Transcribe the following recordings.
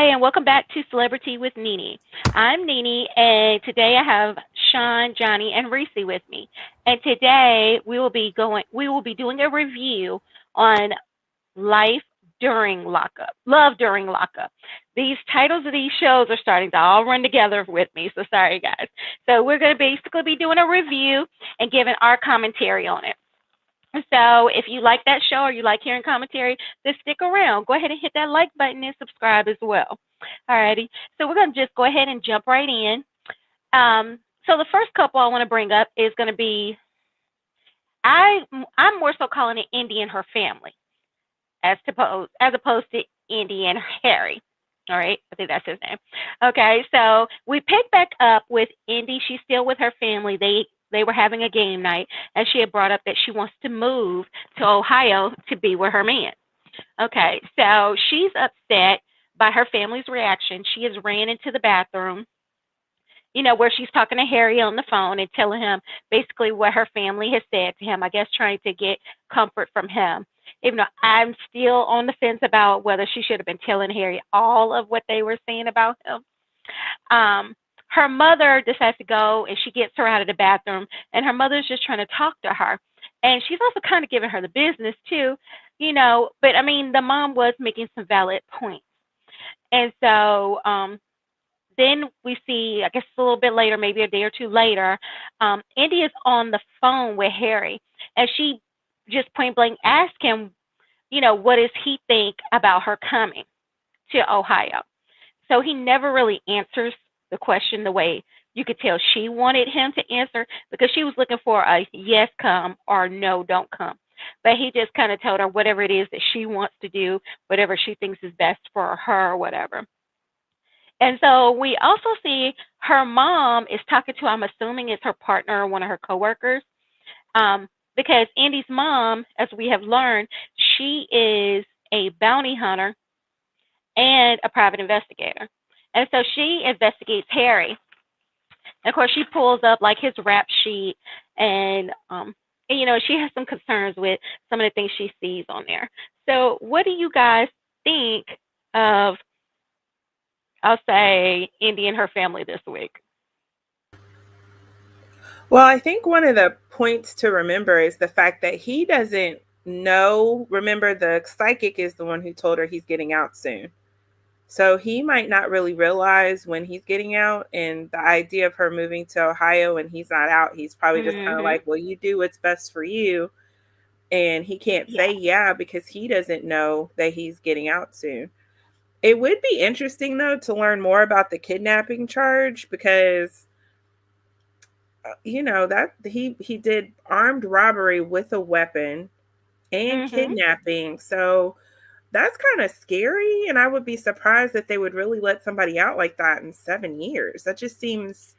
Hi, and welcome back to Celebrity with Nene. I'm Nene, and today I have Sean, Johnny, and Reese with me. And today we will be doing a review on life during lockup, love during lockup. These titles of these shows are starting to all run together with me, so sorry guys. So we're going to basically be doing a review and giving our commentary on it. So if you like that show or you like hearing commentary, then stick around. Go ahead and hit that like button and subscribe as well. Alrighty. So we're going to just go ahead and jump right in. So the first couple I want to bring up is going to be I I'm more so calling it Indy and her family as opposed to Indy and Harry. All right, I think that's his name. Okay, so we pick back up with Indy. She's still with her family. They were having a game night, and she had brought up that she wants to move to Ohio to be with her man. Okay, so she's upset by her family's reaction. She has ran into the bathroom, where she's talking to Harry on the phone and telling him basically what her family has said to him, I guess trying to get comfort from him. Even though I'm still on the fence about whether she should have been telling Harry all of what they were saying about him. Her mother decides to go and she gets her out of the bathroom, and her mother's just trying to talk to her. And she's also kind of giving her the business too, but I mean, the mom was making some valid points. And so then we see, I guess a little bit later, maybe a day or two later, Indy is on the phone with Harry, and she just point blank asked him, what does he think about her coming to Ohio? So he never really answers the question the way you could tell she wanted him to answer, because she was looking for a yes, come, or no, don't come. But he just kind of told her whatever it is that she wants to do, whatever she thinks is best for her or whatever. And so we also see her mom is talking to, I'm assuming it's her partner or one of her coworkers, because Andy's mom, as we have learned, she is a bounty hunter and a private investigator. And so she investigates Harry. And of course, she pulls up like his rap sheet, and she has some concerns with some of the things she sees on there. So, what do you guys think of, I'll say, Indy and her family this week? Well, I think one of the points to remember is the fact that he doesn't know. Remember, the psychic is the one who told her he's getting out soon. So he might not really realize when he's getting out. And the idea of her moving to Ohio and he's not out, he's probably just kind of Mm-hmm. like, well, you do what's best for you. And he can't Yeah. say yeah because he doesn't know that he's getting out soon. It would be interesting, though, to learn more about the kidnapping charge because that he did armed robbery with a weapon and Mm-hmm. kidnapping. So that's kind of scary, and I would be surprised that they would really let somebody out like that in 7 years. That just seems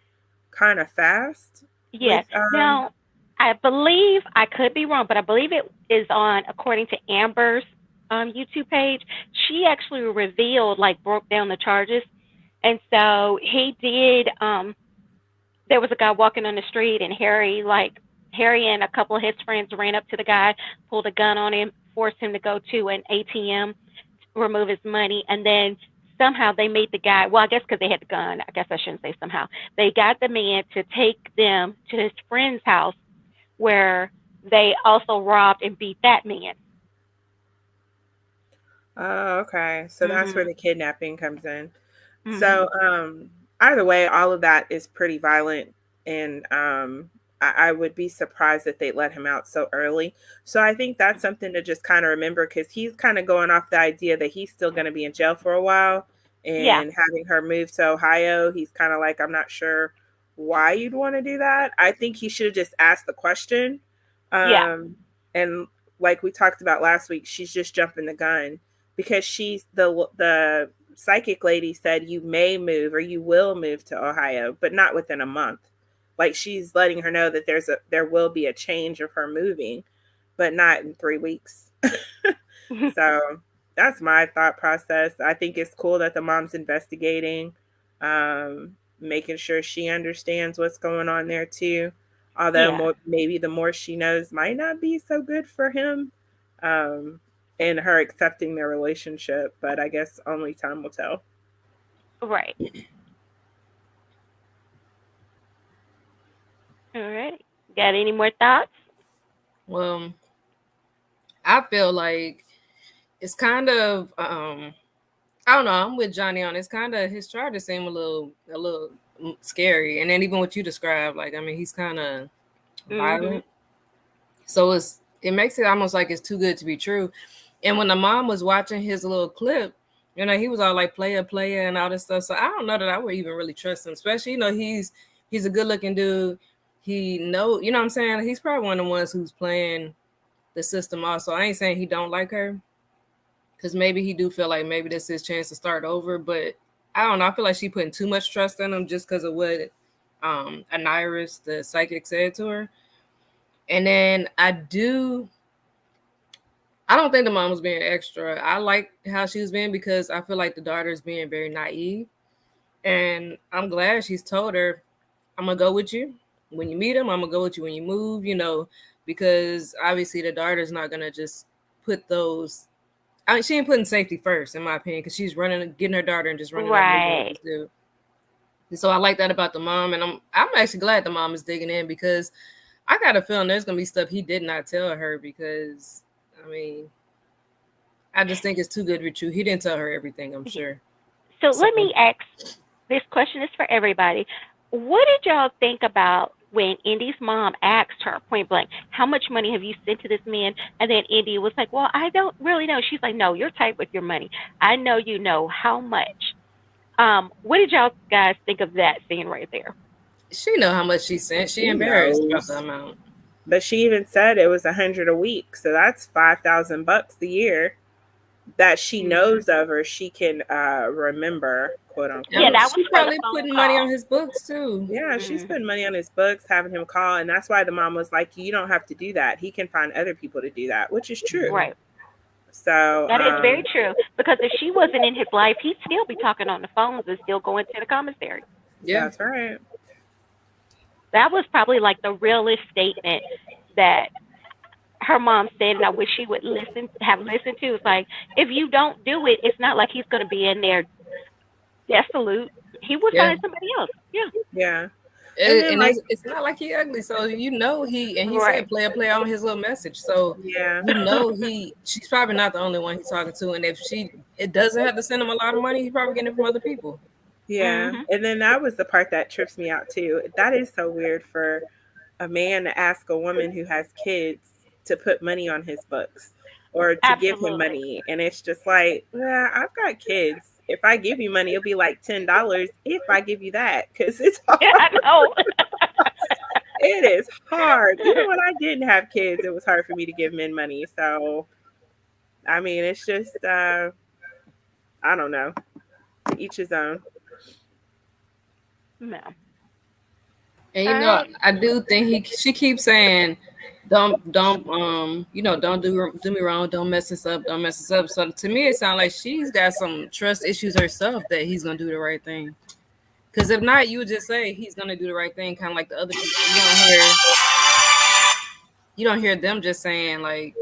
kind of fast. Yeah. With Now, I believe, I could be wrong, but I believe it is on, according to Amber's YouTube page. She actually revealed, like, broke down the charges. And so he did, there was a guy walking on the street, and Harry and a couple of his friends ran up to the guy, pulled a gun on him, forced him to go to an ATM, remove his money, and then somehow they made the guy, well, I guess because they had the gun, I guess I shouldn't say somehow, they got the man to take them to his friend's house where they also robbed and beat that man. Oh, okay. So that's where Mhm. the kidnapping comes in. Mhm. So, either way, all of that is pretty violent, and I would be surprised that they let him out so early. So I think that's something to just kind of remember because he's kind of going off the idea that he's still going to be in jail for a while, Yeah. and having her move to Ohio, he's kind of like, I'm not sure why you'd want to do that. I think he should have just asked the question, Yeah. and like we talked about last week, she's just jumping the gun because she's the psychic lady said you may move or you will move to Ohio, but not within a month. Like she's letting her know that there will be a change of her moving, but not in 3 weeks. So that's my thought process. I think it's cool that the mom's investigating, making sure she understands what's going on there too. Although Yeah. maybe the more she knows might not be so good for him, um, and her accepting their relationship. But I guess only time will tell. Right. All right. Got any more thoughts? Well, I feel like it's kind of I don't know. I'm with Johnny on. It's kind of his try to seem a little scary, and then even what you described, like I mean, he's kind of Mhm. violent, so it makes it almost like it's too good to be true. And when the mom was watching his little clip, he was all like player, and all this stuff. So I don't know that I would even really trust him, especially he's a good looking dude. He know, you know what I'm saying. He's probably one of the ones who's playing the system also. I ain't saying he don't like her, because maybe he do feel like maybe this is his chance to start over. But I don't know. I feel like she putting too much trust in him just because of what Aniris, the psychic, said to her. And then I don't think the mom was being extra. I like how she was being because I feel like the daughter is being very naive. And I'm glad she's told her, I'm gonna go with you when you meet him. I'm gonna go with you when you move. Because obviously the daughter's not gonna just put those. I mean, she ain't putting safety first, in my opinion, because she's running, getting her daughter and just running up moving with Right. this dude. And so I like that about the mom, and I'm actually glad the mom is digging in because I got a feeling there's gonna be stuff he did not tell her because I mean I just think it's too good to be true. He didn't tell her everything, I'm sure. So So let me ask, this question is for everybody. What did y'all think about when Indy's mom asked her point blank, "How much money have you sent to this man?" And then Indy was like, "Well, I don't really know." She's like, "No, you're tight with your money. I know you know how much." What did y'all guys think of that scene right there? she know how much she sent. She She embarrassed about the knows. amount. But she even said it was 100 a week, so that's $5,000 a year that she Hmm. knows of, or she can remember, quote Yeah, And unquote. that was she for the probably phone putting money on call. his books too. Yeah, she's Hmm. putting money on his books, having him call, and that's why the mom was like, "You don't have to do that. He can find other people to do that," which is true. Mhm. Right. So, That is very true. Because if she wasn't in his life, he'd still be talking on the phones and still going to the commissary. Yeah. that's right. That was probably like the realest statement that her mom said, and I wish she would have listened to. It's like, if you don't do it, it's not like he's going to be in there desolate. He would Yeah. find somebody else. Yeah. Yeah, and then And like, it's not like he ugly, so he Right. said play on his little message, so yeah, she's probably not the only one he's talking to, and if she it doesn't have to send him a lot of money, he's probably getting it from other people. yeah, Mhm. and then that was the part that trips me out too. That is so weird for a man to ask a woman who has kids to put money on his books or to give him Absolutely. money. And it's just like, yeah, I've got kids. If I give you money, it'll be like $10 if I give you that because it's Yeah, hard. I know. It is hard. Even when I didn't have kids, it was hard for me to give men money. So, I mean, it's just, I don't know, to each his own. No. And All right. I do think she keeps saying, don't don't do me wrong, don't mess this up, don't mess this up. So to me, it sounds like she's got some trust issues herself that he's gonna do the right thing. Because if not, you would just say he's gonna do the right thing, kind of like the other people. You don't hear them just saying like,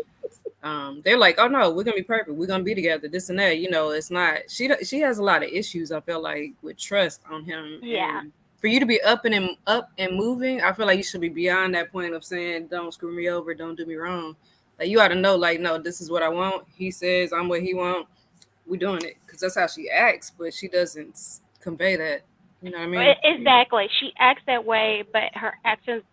they're like, oh no, we're gonna be perfect, we're gonna be together, this and that. It's not. She has a lot of issues. I feel like with trust on him, Yeah. and for you to be up and moving, I feel like you should be beyond that point of saying, don't screw me over, don't do me wrong. Like you ought to know, like, no, this is what I want. He says I'm what he want. We doing it because that's how she acts, but she doesn't convey that. You know what I mean? Exactly. She acts that way, but her actions,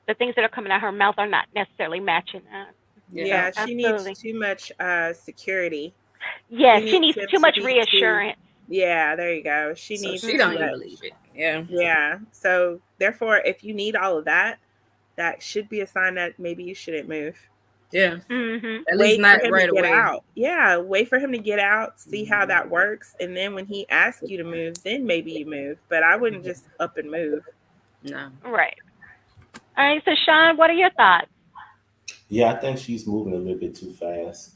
the things that are coming out her mouth, are not necessarily matching that. Yeah. So, Yeah, she needs absolutely. too much security. She Yes, she needs needs him too to much be too, reassurance. yeah, there you go. She So needs she too don't Mhm. even much. believe it. Yeah. Yeah. So, therefore, if you need all of that, that should be a sign that maybe you shouldn't move. Yeah. Mhm. At least Wait for not him to right get away. out. Yeah, wait for him to get out, see how that works, and then when he asks you to move, then maybe you move. But I wouldn't just up and move. No. Right. All right. So, Sean, what are your thoughts? Yeah, I think she's moving a little bit too fast.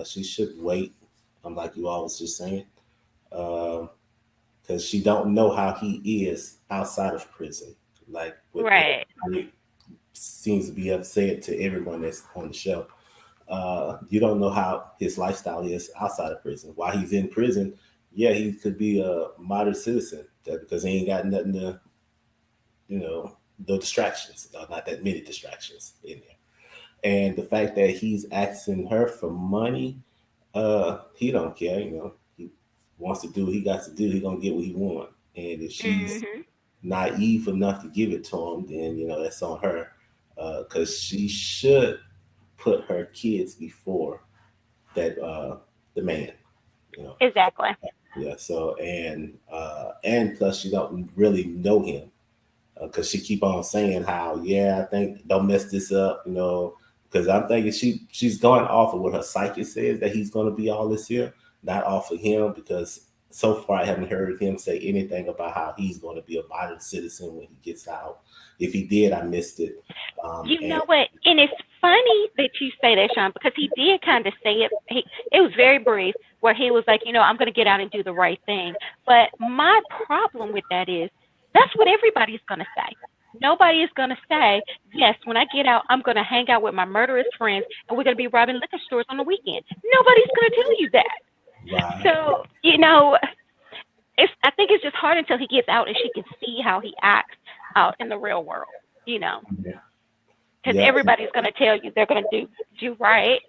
She should wait. Like you all was just saying, because she don't know how he is outside of prison. Like what Right. everybody seems to be upset to everyone that's on the show. You don't know how his lifestyle is outside of prison. While he's in prison, yeah, he could be a modern citizen because he ain't got nothing to, you know, no distractions, not that many distractions in there. And the fact that he's asking her for money, he don't care. You know, he wants to do what he got to do. He gonna get what he want. And if she's Mhm. naive enough to give it to him, then you know that's on her, because she should put her kids before that the man. You know, Exactly. yeah. So and plus she don't really know him because she keep on saying how yeah I think don't mess this up, you know, because I'm thinking she's going off of what her psychic says that he's going to be all this year, not off of him because so far I haven't heard him say anything about how he's going to be a modern citizen when he gets out. If he did, I missed it. You And know what? And it's funny that you say that, Sean, because he did kind of say it. It was very brief, where he was like, I'm going to get out and do the right thing. But my problem with that is that's what everybody's going to say. Nobody is going to say, yes, when I get out, I'm going to hang out with my murderous friends and we're going to be robbing liquor stores on the weekend. Nobody's going to tell you that. right, So, I think it's just hard until he gets out and she can see how he acts out in the real world, you know, because yeah, everybody's going to tell you they're going to do right.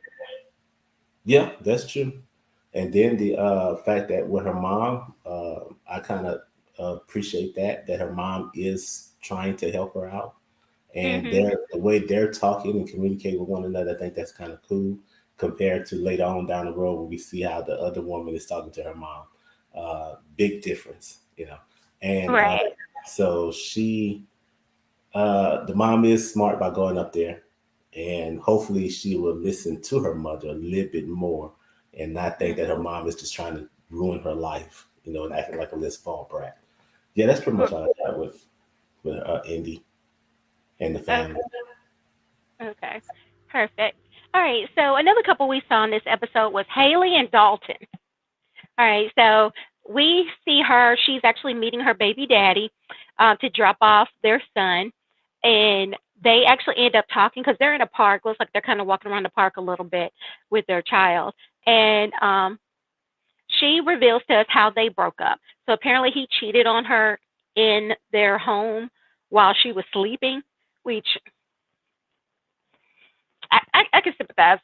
yeah, that's true. And then the fact that with her mom, I kind of appreciate that her mom is trying to help her out, and Mhm. the way they're talking and communicate with one another, I think that's kind of cool compared to later on down the road when we see how the other woman is talking to her mom. Big difference, you know. And Right. so the mom is smart by going up there, and hopefully she will listen to her mother a little bit more, and not think that her Mhm. mom is just trying to ruin her life, you know, and acting like a little spoiled brat. Yeah, that's pretty much all I got with Indy and the Okay. family. Okay. Perfect. All right. So another couple we saw in this episode was Haley and Dalton. All right. So we see her. She's actually meeting her baby daddy to drop off their son, and they actually end up talking because they're in a park. Looks like they're kind of walking around the park a little bit with their child, and she reveals to us how they broke up. So apparently he cheated on her in their home while she was sleeping, which I can sympathize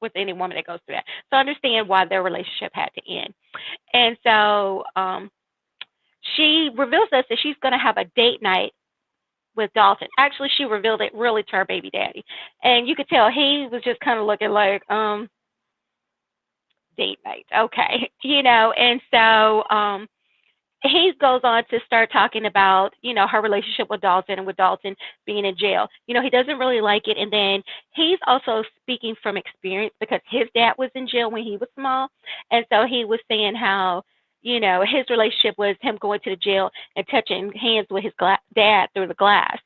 with any woman that goes through that. So I understand why their relationship had to end. And so she reveals to us that she's going to have a date night with Dalton. Actually, she revealed it really to her baby daddy. And you could tell he was just kind of looking like, date night. Okay. And so he goes on to start talking about, her relationship with Dalton and with Dalton being in jail. He doesn't really like it. And then he's also speaking from experience because his dad was in jail when he was small. And so he was saying how, his relationship was him going to the jail and touching hands with his dad through the glass.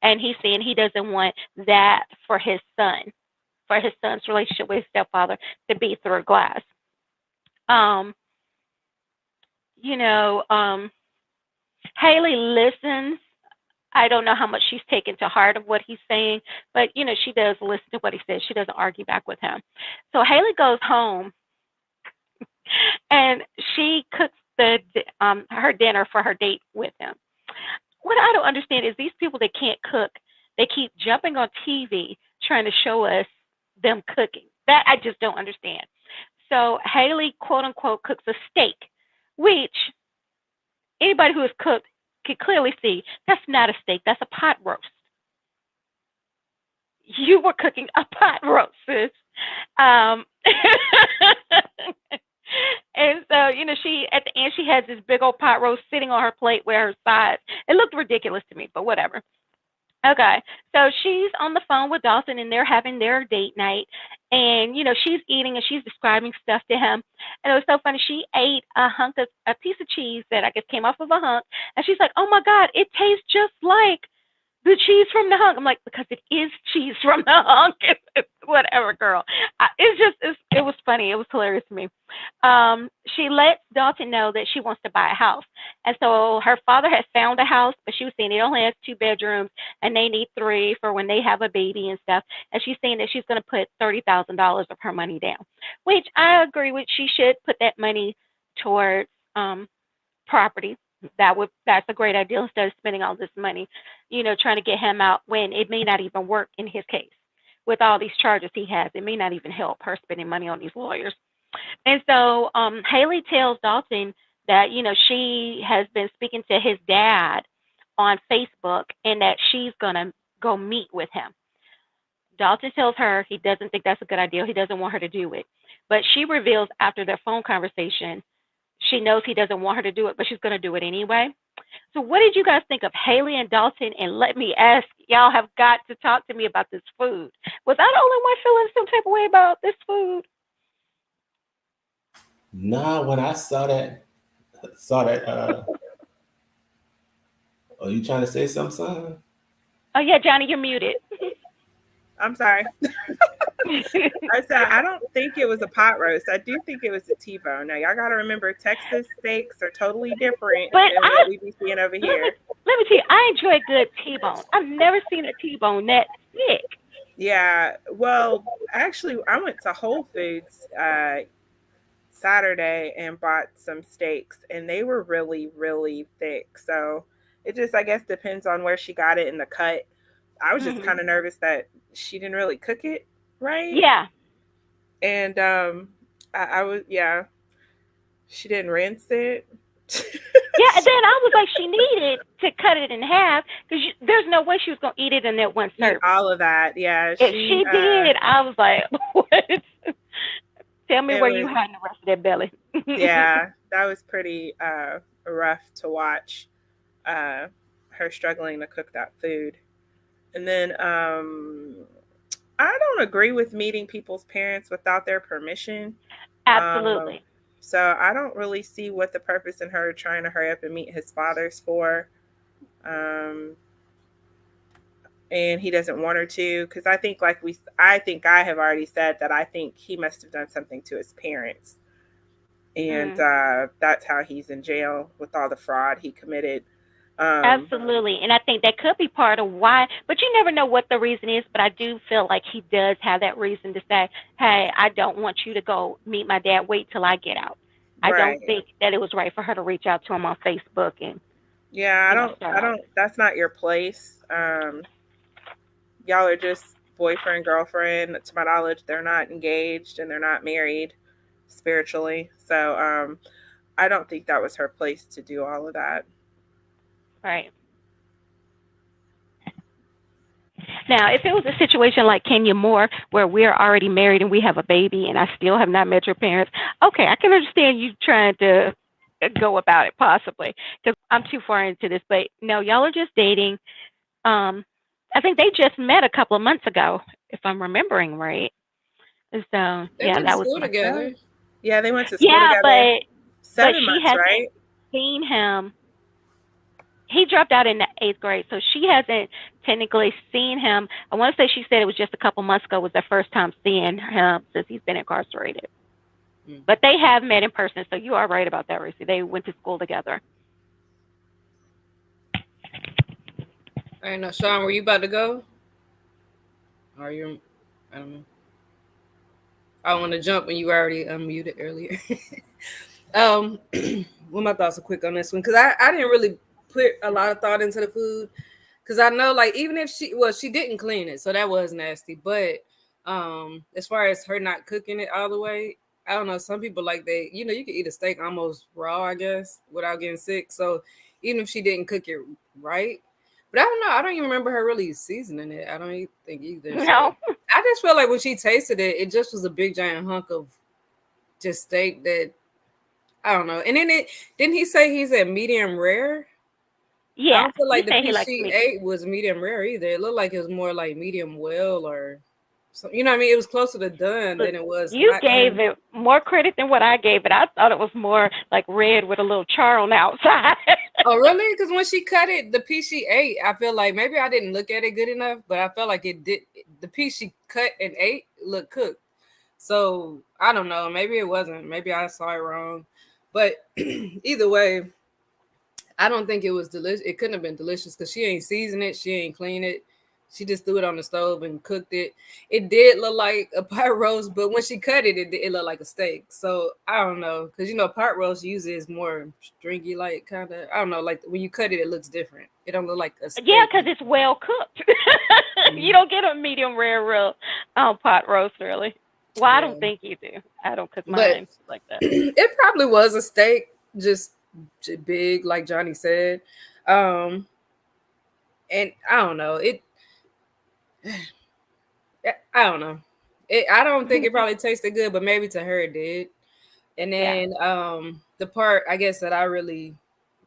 And he's saying he doesn't want that for his son's relationship with his stepfather to be through glass. Um, you know, um, Haley listens. I don't know how much she's taken to heart of what he's saying, but she does listen to what he says. She doesn't argue back with him. So Haley goes home and she cooks her dinner for her date with him. What I don't understand is these people that can't cook, they keep jumping on TV trying to show us them cooking. That I just don't understand. So Haley, quote unquote, cooks a steak, which anybody who has cooked can clearly see that's not a steak, that's a pot roast. You were cooking a pot roast, sis. Um, and so, she at the end she has this big old pot roast sitting on her plate with her sides. It looked ridiculous to me, but whatever. Okay, so she's on the phone with Dawson, and they're having their date night. And she's eating, and she's describing stuff to him. And it was so funny. She ate a piece of cheese that I guess came off of a hunk, and she's like, "Oh my God, it tastes just like the cheese from the hunk." I'm like, because it is cheese from the hunk. Whatever, girl. It was funny. It was hilarious to me. She lets Dalton know that she wants to buy a house. And so her father had found a house, but she was saying it only has 2 bedrooms and they need three for when they have a baby and stuff. And she's saying that she's going to put $30,000 of her money down, which I agree with. She should put that money towards property. That's a great idea instead of spending all this money, trying to get him out when it may not even work in his case. With all these charges he has, it may not even help her spending money on these lawyers. And so Haley tells Dalton that, she has been speaking to his dad on Facebook and that she's going to go meet with him. Dalton tells her he doesn't think that's a good idea. He doesn't want her to do it. But she reveals after their phone conversation, she knows he doesn't want her to do it, but she's going to do it anyway. So, what did you guys think of Haley and Dalton? And let me ask, y'all have got to talk to me about this food. Was I the only one feeling some type of way about this food? Nah, when I saw that. Are you trying to say something, son? Oh, yeah, Johnny, you're muted. I'm sorry. I said I don't think it was a pot roast. I do think it was a T-bone. Now y'all got to remember, Texas steaks are totally different But than what we be seeing over here. Let me tell you, I enjoy a good T-bone. I've never seen a T-bone that thick. Yeah. Well, actually, I went to Whole Foods Saturday and bought some steaks, and they were really, really thick. So it just, I guess, depends on where she got it in the cut. I was just kind of nervous that she didn't really cook it right. Yeah. And I was, yeah, she didn't rinse it. Yeah, and then I was like, she needed to cut it in half because there's no way she was going to eat it in that one serving. All of that, yeah. If she did, I was like, what? Tell me where you hiding the rest of that belly. Yeah, that was pretty rough to watch, her struggling to cook that food. And then I don't agree with meeting people's parents without their permission. Absolutely. So I don't really see what the purpose in her trying to hurry up and meet his father's for. And he doesn't want her to, because I think I have already said that I think he must have done something to his parents. And that's how he's in jail with all the fraud he committed. Absolutely. And I think that could be part of why, but you never know what the reason is. But I do feel like he does have that reason to say, hey, I don't want you to go meet my dad. Wait till I get out. I don't think that it was right for her to reach out to him on Facebook. And yeah, I don't, that's not your place. Y'all are just boyfriend, girlfriend. To my knowledge, they're not engaged and they're not married spiritually. So I don't think that was her place to do all of that. Right. Now, if it was a situation like Kenya Moore, where we're already married and we have a baby and I still have not met your parents, okay, I can understand you trying to go about it possibly because I'm too far into this. But no, y'all are just dating. I think they just met a couple of months ago, if I'm remembering right. So They went to school together. Yeah, they went to school together. But 7 months, she hasn't right? seen him. He dropped out in the 8th grade, so she hasn't technically seen him. I want to say she said it was just a couple months ago was their first time seeing him since he's been incarcerated. But they have met in person, so you are right about that, Reese. They went to school together. I don't know, Sean, were you about to go? Are you? I don't know. I want to jump when you already unmuted earlier. Well, my thoughts are quick on this one because I didn't really put a lot of thought into the food because I know like even if she didn't clean it, so that was nasty. But as far as her not cooking it all the way, I don't know. Some people like you can eat a steak almost raw, I guess, without getting sick. So even if she didn't cook it right. But I don't know. I don't even remember her really seasoning it. I don't even think either. No. So I just feel like when she tasted it, it just was a big giant hunk of just steak that I don't know. And then didn't he say he's at medium rare? Yeah. I don't feel like the piece she ate was medium rare either. It looked like it was more like medium well or something. You know what I mean? It was closer to done than it was. You gave it more credit than what I gave it. I thought it was more like red with a little char on the outside. Oh, really? Because when she cut it, the piece she ate, I feel like maybe I didn't look at it good enough, but I felt like it did. The piece she cut and ate looked cooked. So I don't know. Maybe it wasn't. Maybe I saw it wrong. But either way, I don't think it was delicious. It couldn't have been delicious because she ain't seasoned it. She ain't clean it. She just threw it on the stove and cooked it. It did look like a pot roast, but when she cut it, it looked like a steak. So I don't know, because pot roast usually is more stringy, like kind of. I don't know, like when you cut it, it looks different. It don't look like a Yeah, steak. because it's well cooked. You Mm, don't get a medium rare real pot roast, really. Well, I don't yeah, think you do. I don't cook but mine like that. it probably was a steak, just big, like Johnny said. Um, and I don't know it. I don't know. I don't think it probably tasted good, but maybe to her it did. And Yeah. then the part I guess that I really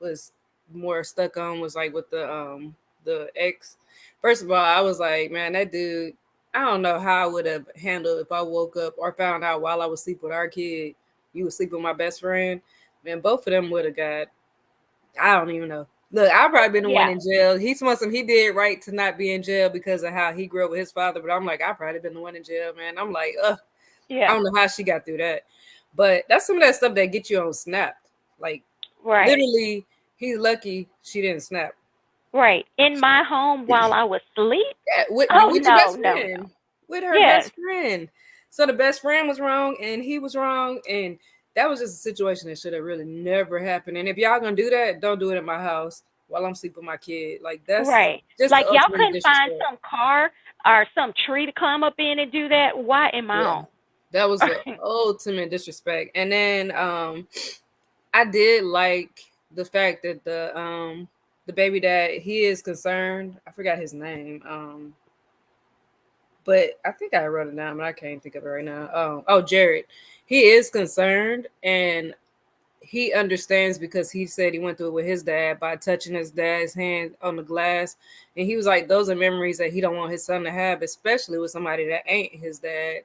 was more stuck on was like with the ex. First of all, I was like, man, that dude, I don't know how I would have handled if I woke up or found out while I was asleep with our kid, you was sleeping with my best friend. Man, both of them would have got, I don't even know. Look, I've probably been the one Yeah. in jail. He's some he did right to not be in jail because of how he grew up with his father. But I'm like, I probably been the one in jail, man. I'm like, I Yeah. don't know how she got through that. But that's some of that stuff that gets you on snap. Like Right. literally, he's lucky she didn't snap. Right. In my home while I was asleep? Yeah, Oh with your no, best no, no. friend. With her Yes. best friend. So the best friend was wrong and he was wrong. And that was just a situation that should have really never happened. And if y'all gonna do that, don't do it at my house while I'm sleeping with my kid. Like that's Right. just the Like y'all ultimate couldn't find disrespect. some car or some tree to come up in and do that. Why in my Yeah. home? That was the ultimate disrespect. And then I did like the fact that the baby dad, he is concerned. I forgot his name. But I think I wrote it down, but I can't think of it right now. Oh, Jared. He is concerned and he understands because he said he went through it with his dad by touching his dad's hand on the glass. And he was like, those are memories that he don't want his son to have, especially with somebody that ain't his dad.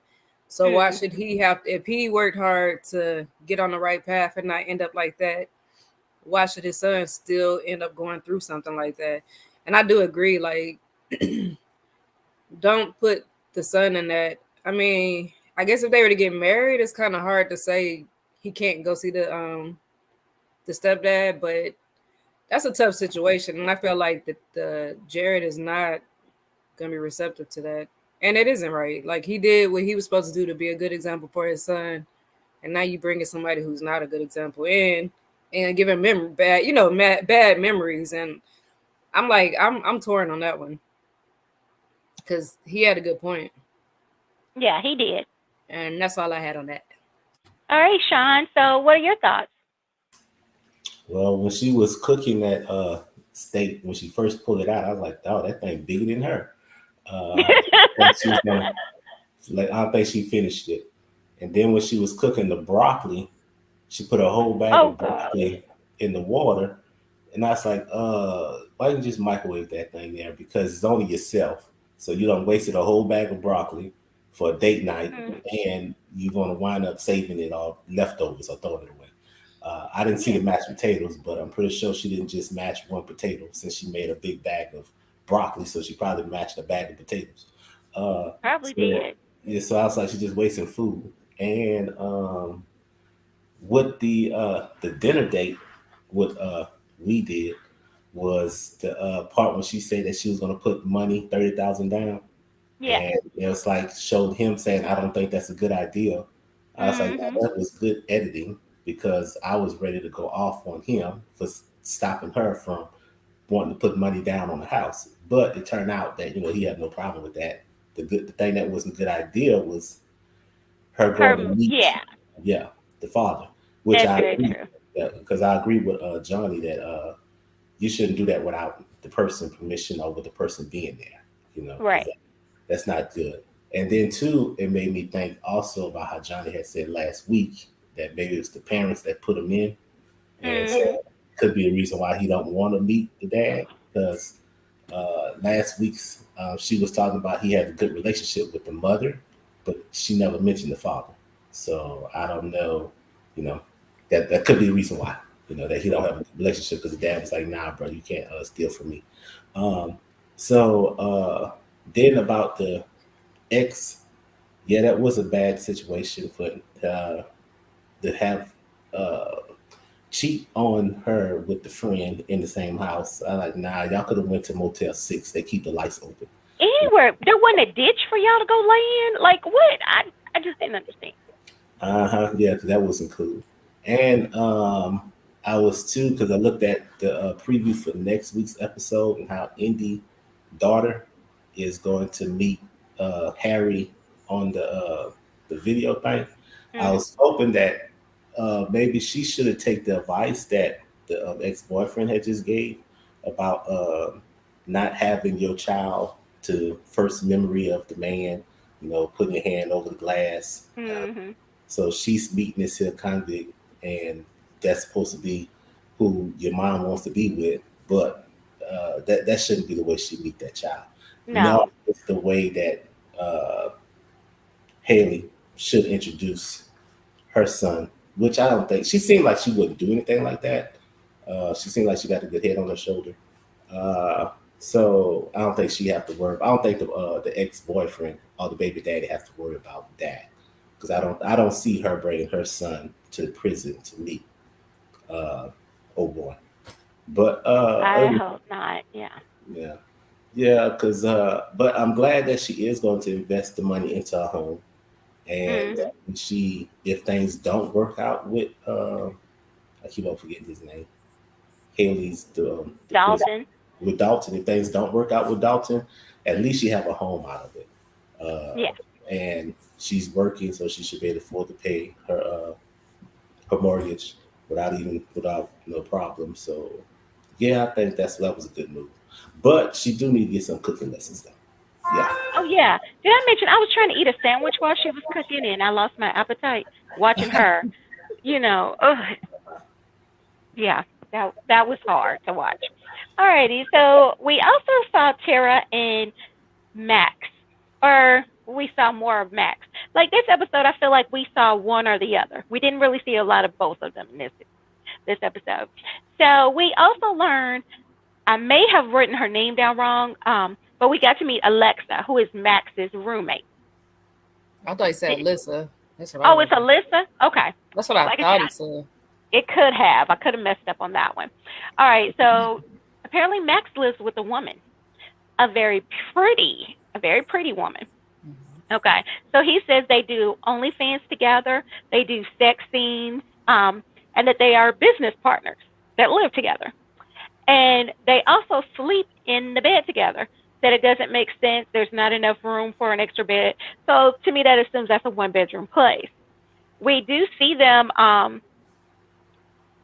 So why should Mhm. he have if he worked hard to get on the right path and not end up like that? Why should his son still end up going through something like that? And I do agree, like don't put the son in that. I mean, I guess if they were to get married, it's kind of hard to say he can't go see the stepdad, but that's a tough situation, and I feel like that the Jared is not gonna be receptive to that, and it isn't right. Like he did what he was supposed to do to be a good example for his son, and now you bring in somebody who's not a good example in and giving bad, bad memories, and I'm like, I'm torn on that one because he had a good point, Yeah, he did. and that's all I had on that. All right, Sean. So, what are your thoughts? Well, when she was cooking that steak, when she first pulled it out, I was like, "Oh, that thing bigger than her." I think she was gonna, like, I don't think she finished it. And then when she was cooking the broccoli, she put a whole bag Oh of gosh. broccoli in the water, and I was like, why didn't you just microwave that thing there? Because it's only yourself. So you don't wasted a whole bag of broccoli for a date night, Mm, and you're going to wind up saving it all leftovers or throwing it away. I didn't see yeah, the mashed potatoes, but I'm pretty sure she didn't just mash one potato since she made a big bag of broccoli. So she probably mashed a bag of potatoes. Uh, probably so did. yeah, so I was like, she's just wasting food. And what the dinner date, what we did was the part when she said that she was gonna put money 30,000 down, Yeah. and it was like showed him saying, "I don't think that's a good idea." I was like, Mhm. "Now, that was good editing because I was ready to go off on him for stopping her from wanting to put money down on the house." But it turned out that he had no problem with that. The thing that wasn't a good idea was her going to meet, Yeah, yeah, the father, which that's I very agree, true. because I agree with Johnny that you shouldn't do that without the person permission or with the person being there, because Right. that's not good. And then too, it made me think also about how Johnny had said last week that maybe it's the parents that put him in, and so Mhm. could be a reason why he don't want to meet the dad because last week's she was talking about he had a good relationship with the mother, but she never mentioned the father. So I don't know, you know, that could be the reason why, that he don't have a good relationship because the dad was like, "Nah, bro, you can't steal from me." Um, so then about the ex, yeah, that was a bad situation for to have uh, cheat on her with the friend in the same house. I like, nah, y'all could have went to Motel 6. They keep the lights open. anywhere. There wasn't a ditch for y'all to go lay in. Like what? I just didn't understand. Yeah, 'cause that wasn't cool. And I was too because I looked at the preview for next week's episode and how Indy daughter is going to meet Harry on the video thing. I Hmm. was hoping that maybe she should have taken the advice that the ex boyfriend had just gave about not having your child to first memory of the man. You know, putting your hand over the glass. Hmm. So she's meeting this here convict, and that's supposed to be who your mom wants to be with, but that shouldn't be the way she meet that child. No, No. it's the way that uh, Haley should introduce her son, which I don't think she seemed like she wouldn't do anything like that. She seemed like she got a good head on her shoulder. Uh, so I don't think she have to worry. I don't think the ex boyfriend or the baby daddy has to worry about that because I don't see her bringing her son to prison to meet uh, oh boy. But I hope not. Yeah. yeah, yeah, because but I'm glad that she is going to invest the money into a home, and Hmm. she if things don't work out with I keep on forgetting his name, Haley's the prison Dalton. with Dalton. If things don't work out with Dalton, at least she have a home out of it. Yeah. And she's working, so she should be able to afford to pay her mortgage without no problem. So yeah, I think that was a good move. But she do need to get some cooking lessons though. Yeah. Oh yeah. Did I mention I was trying to eat a sandwich while she was cooking and I lost my appetite watching her. Ugh, yeah, that was hard to watch. Alrighty, so we also saw Tara and Max, or we saw more of Max. Like this episode, I feel like we saw one or the other. We didn't really see a lot of both of them in this episode. So we also learned I may have written her name down wrong, but we got to meet Alexa, who is Max's roommate. I thought he said Lissa. That's what I Oh, it's wrote. Alyssa. Okay, That's what I like I thought he said, said. it could have. I could have messed up on that one. All right, so apparently Max lives with a woman, a very a very pretty woman. Okay, so he says they do OnlyFans together, they do sex scenes, and that they are business partners that live together, and they also sleep in the bed together. That it doesn't make sense. There's not enough room for an extra bed. So to me, that assumes that's a one-bedroom place. We do see them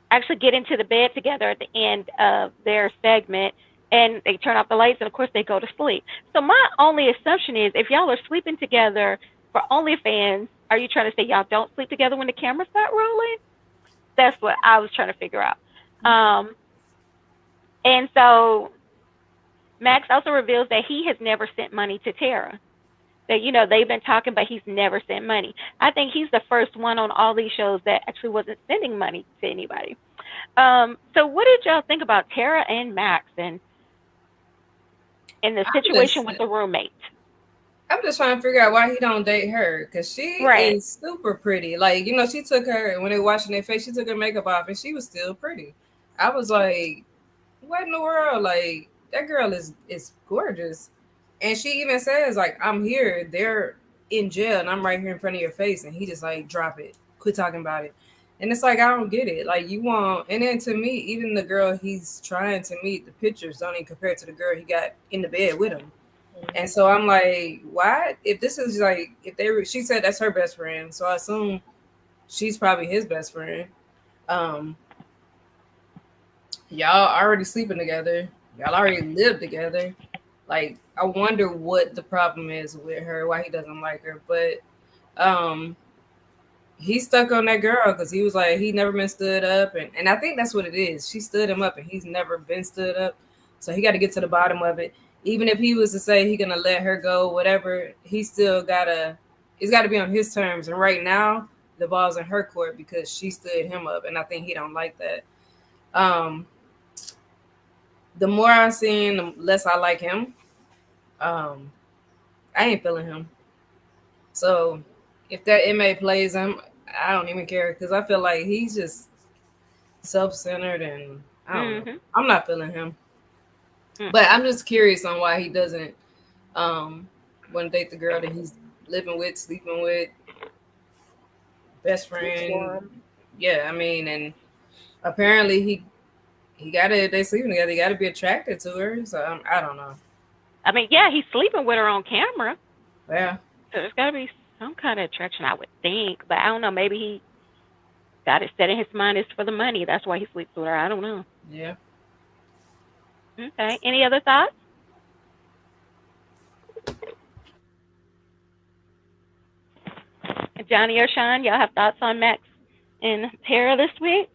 actually get into the bed together at the end of their segment and they turn off the lights and of course they go to sleep. So my only assumption is if y'all are sleeping together for OnlyFans, are you trying to say y'all don't sleep together when the cameras start rolling? That's what I was trying to figure out. Um, and so Max also reveals that he has never sent money to Tara. That they've been talking, but he's never sent money. I think he's the first one on all these shows that actually wasn't sending money to anybody. So what did y'all think about Tara and Max and in the I'm situation just with the roommate? I'm just trying to figure out why he don't date her because she Right. is super pretty. Like she took her when they were washing their face, she took her makeup off and she was still pretty. I was like, what in the world? Like that girl is gorgeous, and she even says like, I'm here. They're in jail, and I'm right here in front of your face, and he just like drop it, quit talking about it. And it's like I don't get it. Like you want, and then to me, even the girl he's trying to meet, the pictures don't even compare to the girl he got in the bed with him. And so I'm like, why? If this is like, if they were, she said that's her best friend, so I assume she's probably his best friend. Um, y'all already sleeping together. Y'all already live together. Like, I wonder what the problem is with her, why he doesn't like her. But um, he's stuck on that girl because he was like, he never been stood up, and I think that's what it is. She stood him up, and he's never been stood up. So he got to get to the bottom of it. Even if he was to say he gonna let her go, whatever, he still gotta. It's got to be on his terms. And right now, the ball's in her court because she stood him up, and I think he don't like that. Um, the more I seen, the less I like him. Um, I ain't feeling him. So if that inmate plays him, I don't even care because I feel like he's just self-centered and I don't know. Mhm. I'm not feeling him. Mm. But I'm just curious on why he doesn't Um, want to date the girl that he's living with, sleeping with, best Good for friend. him. Yeah, I mean, and apparently he got to they sleeping together. He got to be attracted to her. So I don't know. I mean, yeah, he's sleeping with her on camera, Yeah, so there's got to be some kind of attraction, I would think. But I don't know. Maybe he got it set in his mind it's for the money. That's why he sleeps with her. I don't know. yeah. Okay. Any other thoughts? Johnny or Sean, y'all have thoughts on Max and Tara this week?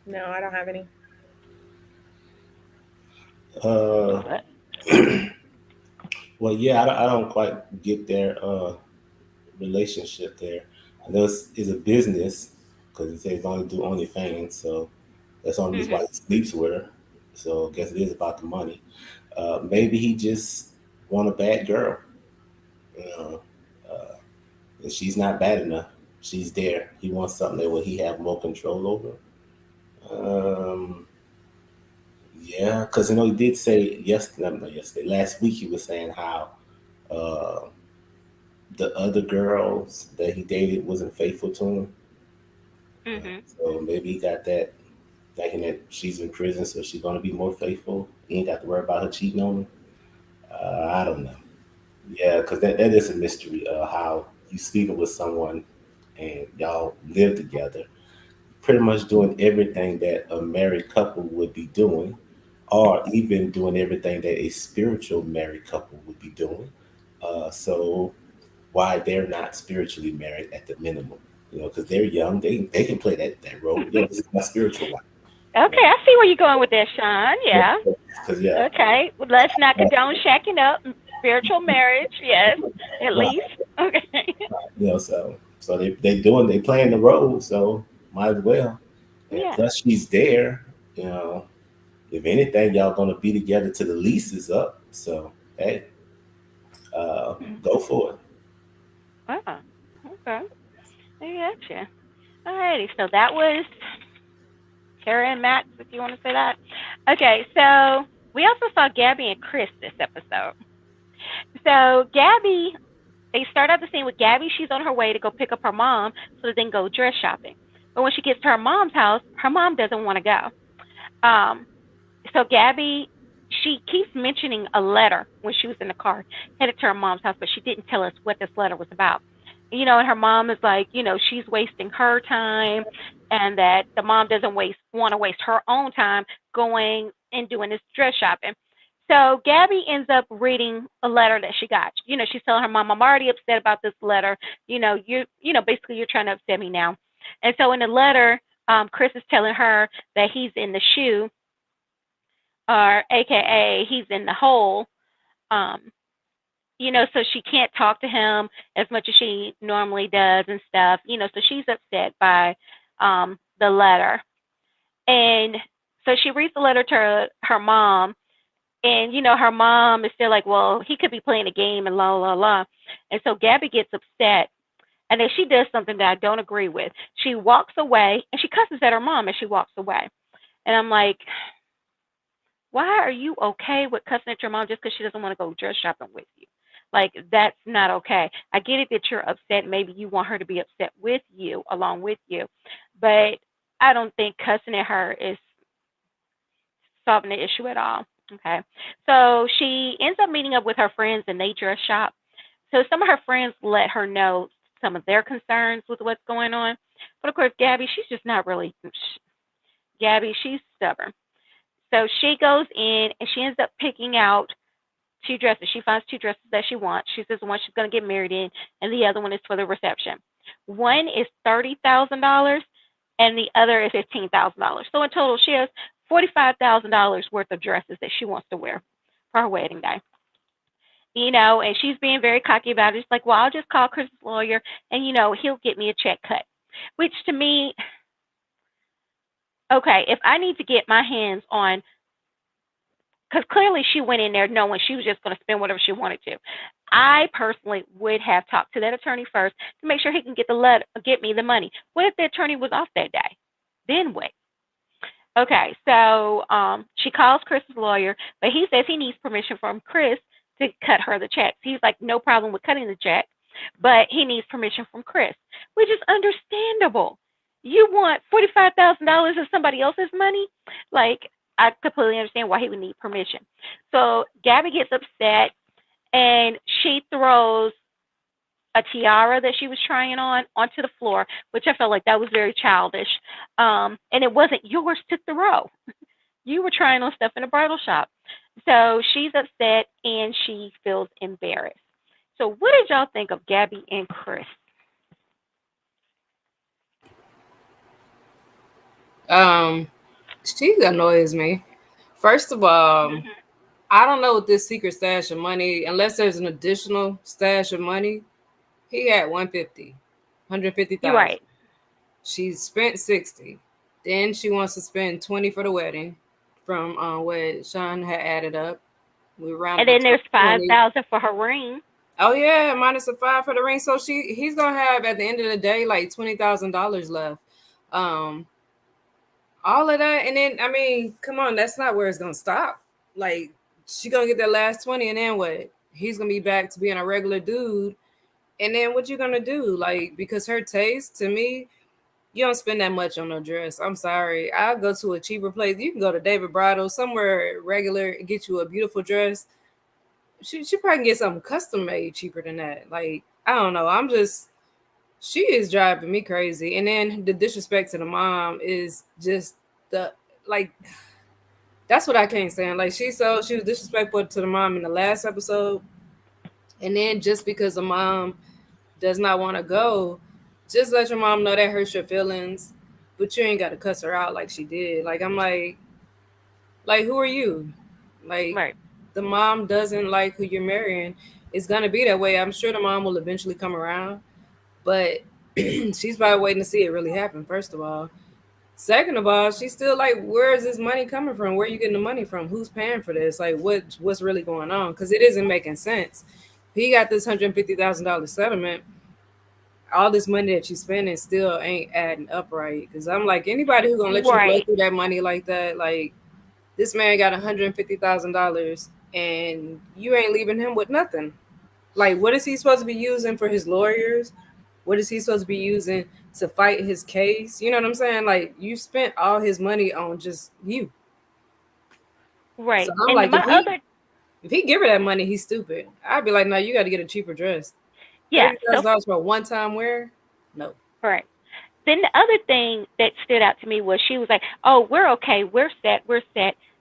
No, no, I don't have any. Uh, What? well, yeah, I don't quite get their relationship there. I know it's a business because he says only do OnlyFans, so that's the only reason why Mhm. he sleeps with her. So I guess it is about the money. Maybe he just want a bad girl, you know, and she's not bad enough. She's there. He wants something that will he have more control over. Um, yeah, because he did say yesterday, not yesterday, last week he was saying how uh, the other girls that he dated wasn't faithful to him. Mhm. So maybe he got that thinking that she's in prison, so she's gonna be more faithful. He ain't got to worry about her cheating on him. I don't know. Yeah, because that is a mystery. How you sleeping with someone and y'all live together, pretty much doing everything that a married couple would be doing, or even doing everything that a spiritual married couple would be doing. So why they're not spiritually married at the minimum? Because they're young, they can play that role. Yeah, this is my spiritual wife. Okay, I see where you're going with that, Sean. Yeah. Because yeah, Okay. Well, let's not condone shacking up. Spiritual marriage, yes, at right. least. Okay. So they playing the role, so might as well. And Yeah. plus she's there, you know. If anything, y'all gonna be together till the lease is up. So hey, go for it. Wow. Okay. I gotcha. Alrighty. So that was Tara and Max, if you want to say that. Okay. So we also saw Gabby and Chris this episode. So Gabby, they start out the scene with Gabby. She's on her way to go pick up her mom so that they can go dress shopping. But when she gets to her mom's house, her mom doesn't want to go. Um, so Gabby, she keeps mentioning a letter when she was in the car headed to her mom's house, but she didn't tell us what this letter was about. And her mom is like, she's wasting her time, and that the mom doesn't want to waste her own time going and doing this dress shopping. So Gabby ends up reading a letter that she got. She's telling her mom, "I'm already upset about this letter. Basically you're trying to upset me now." And so in the letter, Chris is telling her that he's in the shoe, or AKA he's in the hole. Um, so she can't talk to him as much as she normally does and stuff. So she's upset by the letter. And so she reads the letter to her mom, and her mom is still like, well, he could be playing a game and la la la. And so Gabby gets upset, and then she does something that I don't agree with. She walks away and she cusses at her mom as she walks away. And I'm like, why are you okay with cussing at your mom just because she doesn't want to go dress shopping with you? Like, that's not okay. I get it that you're upset. Maybe you want her to be upset with you, along with you. But I don't think cussing at her is solving the issue at all. Okay. So she ends up meeting up with her friends and they dress shop. So some of her friends let her know some of their concerns with what's going on. But of course, Gabby, she's just not really. Gabby, she's stubborn. So she goes in and she ends up picking out two dresses. She finds two dresses that she wants. She says the one she's going to get married in, and the other one is for the reception. One is $30,000, and the other is $15,000. So in total, she has $45,000 worth of dresses that she wants to wear for her wedding day. And she's being very cocky about it. She's like, well, I'll just call Chris's lawyer, and he'll get me a check cut. Which to me, okay, if I need to get my hands on, because clearly she went in there knowing she was just going to spend whatever she wanted to. I personally would have talked to that attorney first to make sure he can get me the money. What if the attorney was off that day? Then what? Okay, so she calls Chris's lawyer, but he says he needs permission from Chris to cut her the checks. He's like, no problem with cutting the check, but he needs permission from Chris, which is understandable. You want $45,000 of somebody else's money? Like, I completely understand why he would need permission. So Gabby gets upset and she throws a tiara that she was trying on onto the floor, which I felt like that was very childish. And it wasn't yours to throw. You were trying on stuff in a bridal shop. So she's upset and she feels embarrassed. So what did y'all think of Gabby and Chris? Um, she annoys me. First of all, Mm-hmm. I don't know what this secret stash of money, unless there's an additional stash of money. He had 150, You're 150,000. right. She spent 60. Then she wants to spend 20 for the wedding from what Sean had added up. We And rounded up then to there's 20. 5,000 for her ring. Oh yeah, minus a five for the ring. So he's gonna have at the end of the day like $20,000 left. Um, all of that, and then I mean, come on, that's not where it's gonna stop. Like she gonna get that last 20, and then what? He's gonna be back to being a regular dude. And then what you gonna do? Like, because her taste to me, you don't spend that much on a dress. I'm sorry. I'll go to a cheaper place. You can go to David Bridal, somewhere regular, and get you a beautiful dress. She probably can get something custom made cheaper than that. Like, I don't know. She is driving me crazy. And then the disrespect to the mom is just the like that's what I can't stand. Like she was disrespectful to the mom in the last episode. And then just because the mom does not want to go, just let your mom know that hurts your feelings, but you ain't got to cuss her out like she did. Like I'm like who are you? Like Right. the mom doesn't like who you're marrying. It's gonna be that way. I'm sure the mom will eventually come around, but she's probably waiting to see it really happen. First of all, second of all, she's still like, where is this money coming from? Where are you getting the money from? Who's paying for this? Like what's really going on? Because it isn't making sense. He got this $150,000 settlement, all this money that you spending still ain't adding up right. Because I'm like, anybody who gonna let you blow Right. through that money like that, like this man got $150,000 and you ain't leaving him with nothing. Like, what is he supposed to be using for his lawyers? What is he supposed to be using to fight his case? You know what I'm saying? Like, you spent all his money on just you. So Right. I'm And like, my other, if he give her that money, he's stupid. I'd be like, no, you got to get a cheaper dress. yeah. thirty So thousand dollars for a one time wear? No, right. Then the other thing that stood out to me was she was like, "Oh, we're okay. We're set.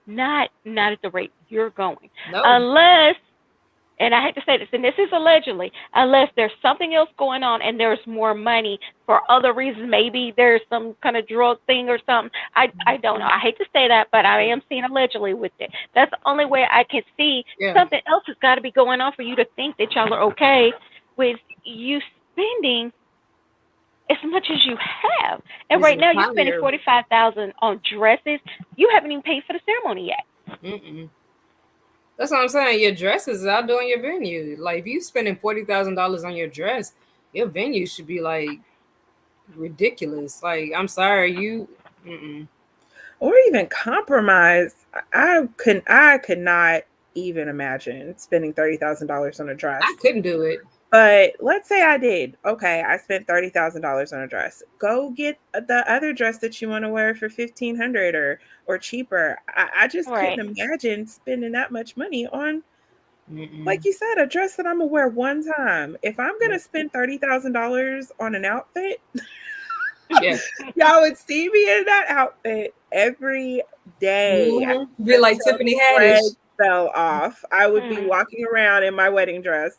Not at the rate you're going, no. unless." And I hate to say this, and this is allegedly, unless there's something else going on and there's more money for other reasons. Maybe there's some kind of drug thing or something. I don't know. I hate to say that, but I am seeing allegedly with it. That's the only way I can see Yeah, something else has got to be going on for you to think that y'all are okay with you spending as much as you have. And he's right now you're spending retired. 45,000 on dresses. You haven't even paid for the ceremony yet. Mm-mm. That's what I'm saying. Your dress is outdoing your venue. Like if you spending $40,000 on your dress, your venue should be like ridiculous. Like I'm sorry, you. Mm-mm. Or even compromise. I could not even imagine spending $30,000 on a I dress. couldn't do it. But let's say I did. Okay, I spent $30,000 on a dress. Go get the other dress that you want to wear for 1,500 or cheaper. I just couldn't Right. imagine spending that much money on, like Mm-mm. you said, a dress that I'm gonna wear one time. If I'm gonna spend $30,000 on an outfit, Yeah. y'all would see me in that outfit every day Be like until Tiffany the Haddish. threads fell off. I would be Mm. walking around in my wedding dress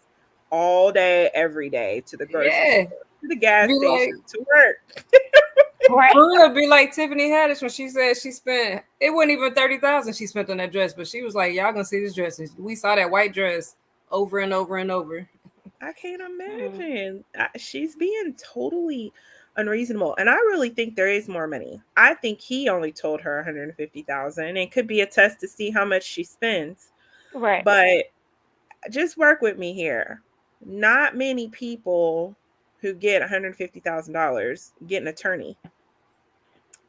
all day, every day, to the grocery Yeah. store, to the gas Be like station, to work. Right. for real, be like Tiffany Haddish when she said she spent it wasn't even 30,000 she spent on that dress, but she was like, y'all gonna see this dress. And we saw that white dress over and over and over. I can't Mm. imagine. She's being totally unreasonable, and I really think there is more money. I think he only told her 150,000, and could be a test to see how much she spends. Right. But just work with me here. Not many people who get $150,000 get an attorney.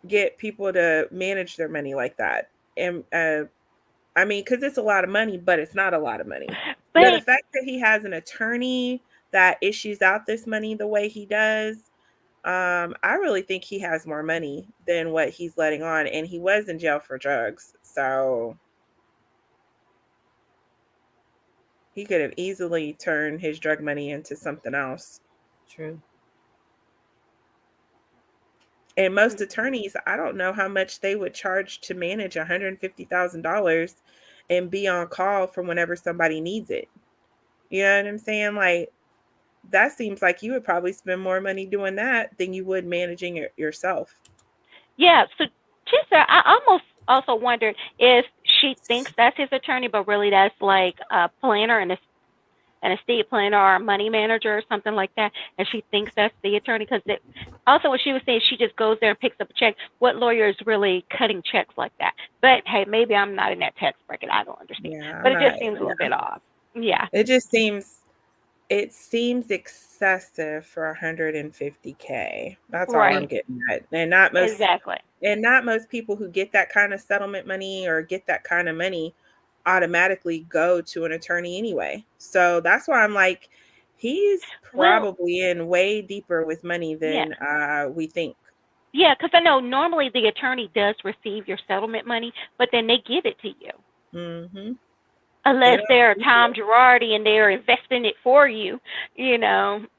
get people to manage their money like that. And I mean, because it's a lot of money, but it's not a lot of money. But the But fact that he has an attorney that issues out this money the way he does, I really think he has more money than what he's letting on. And he was in jail for drugs. So he could have easily turned his drug money into something else. True. And most attorneys, I don't know how much they would charge to manage $150,000 and be on call for whenever somebody needs it. You know what I'm saying? Like, that seems like you would probably spend more money doing that than you would managing it yourself. yeah, so Chisa, I almost also wondered if she thinks that's his attorney, but really that's like a planner and an estate planner or a money manager or something like that, and she thinks that's the attorney. Because also, what she was saying, she just goes there and picks up a check. What lawyer is really cutting checks like that? But hey, maybe I'm not in that tax bracket. I don't understand. Yeah, I'm But it not. just seems a little Yeah. bit off. Yeah, It just seems it seems excessive for 150K. That's all I'm right. getting at. Exactly. And not most people who get that kind of settlement money or get that kind of money automatically go to an attorney anyway. So that's why I'm like, he's Well, probably in way deeper with money yeah. than we think. Yeah, because I know normally the attorney does receive your settlement money, but then they give it to you. Mm-hmm. They Unless don't they're keep Tom it. Girardi and they're investing it for you,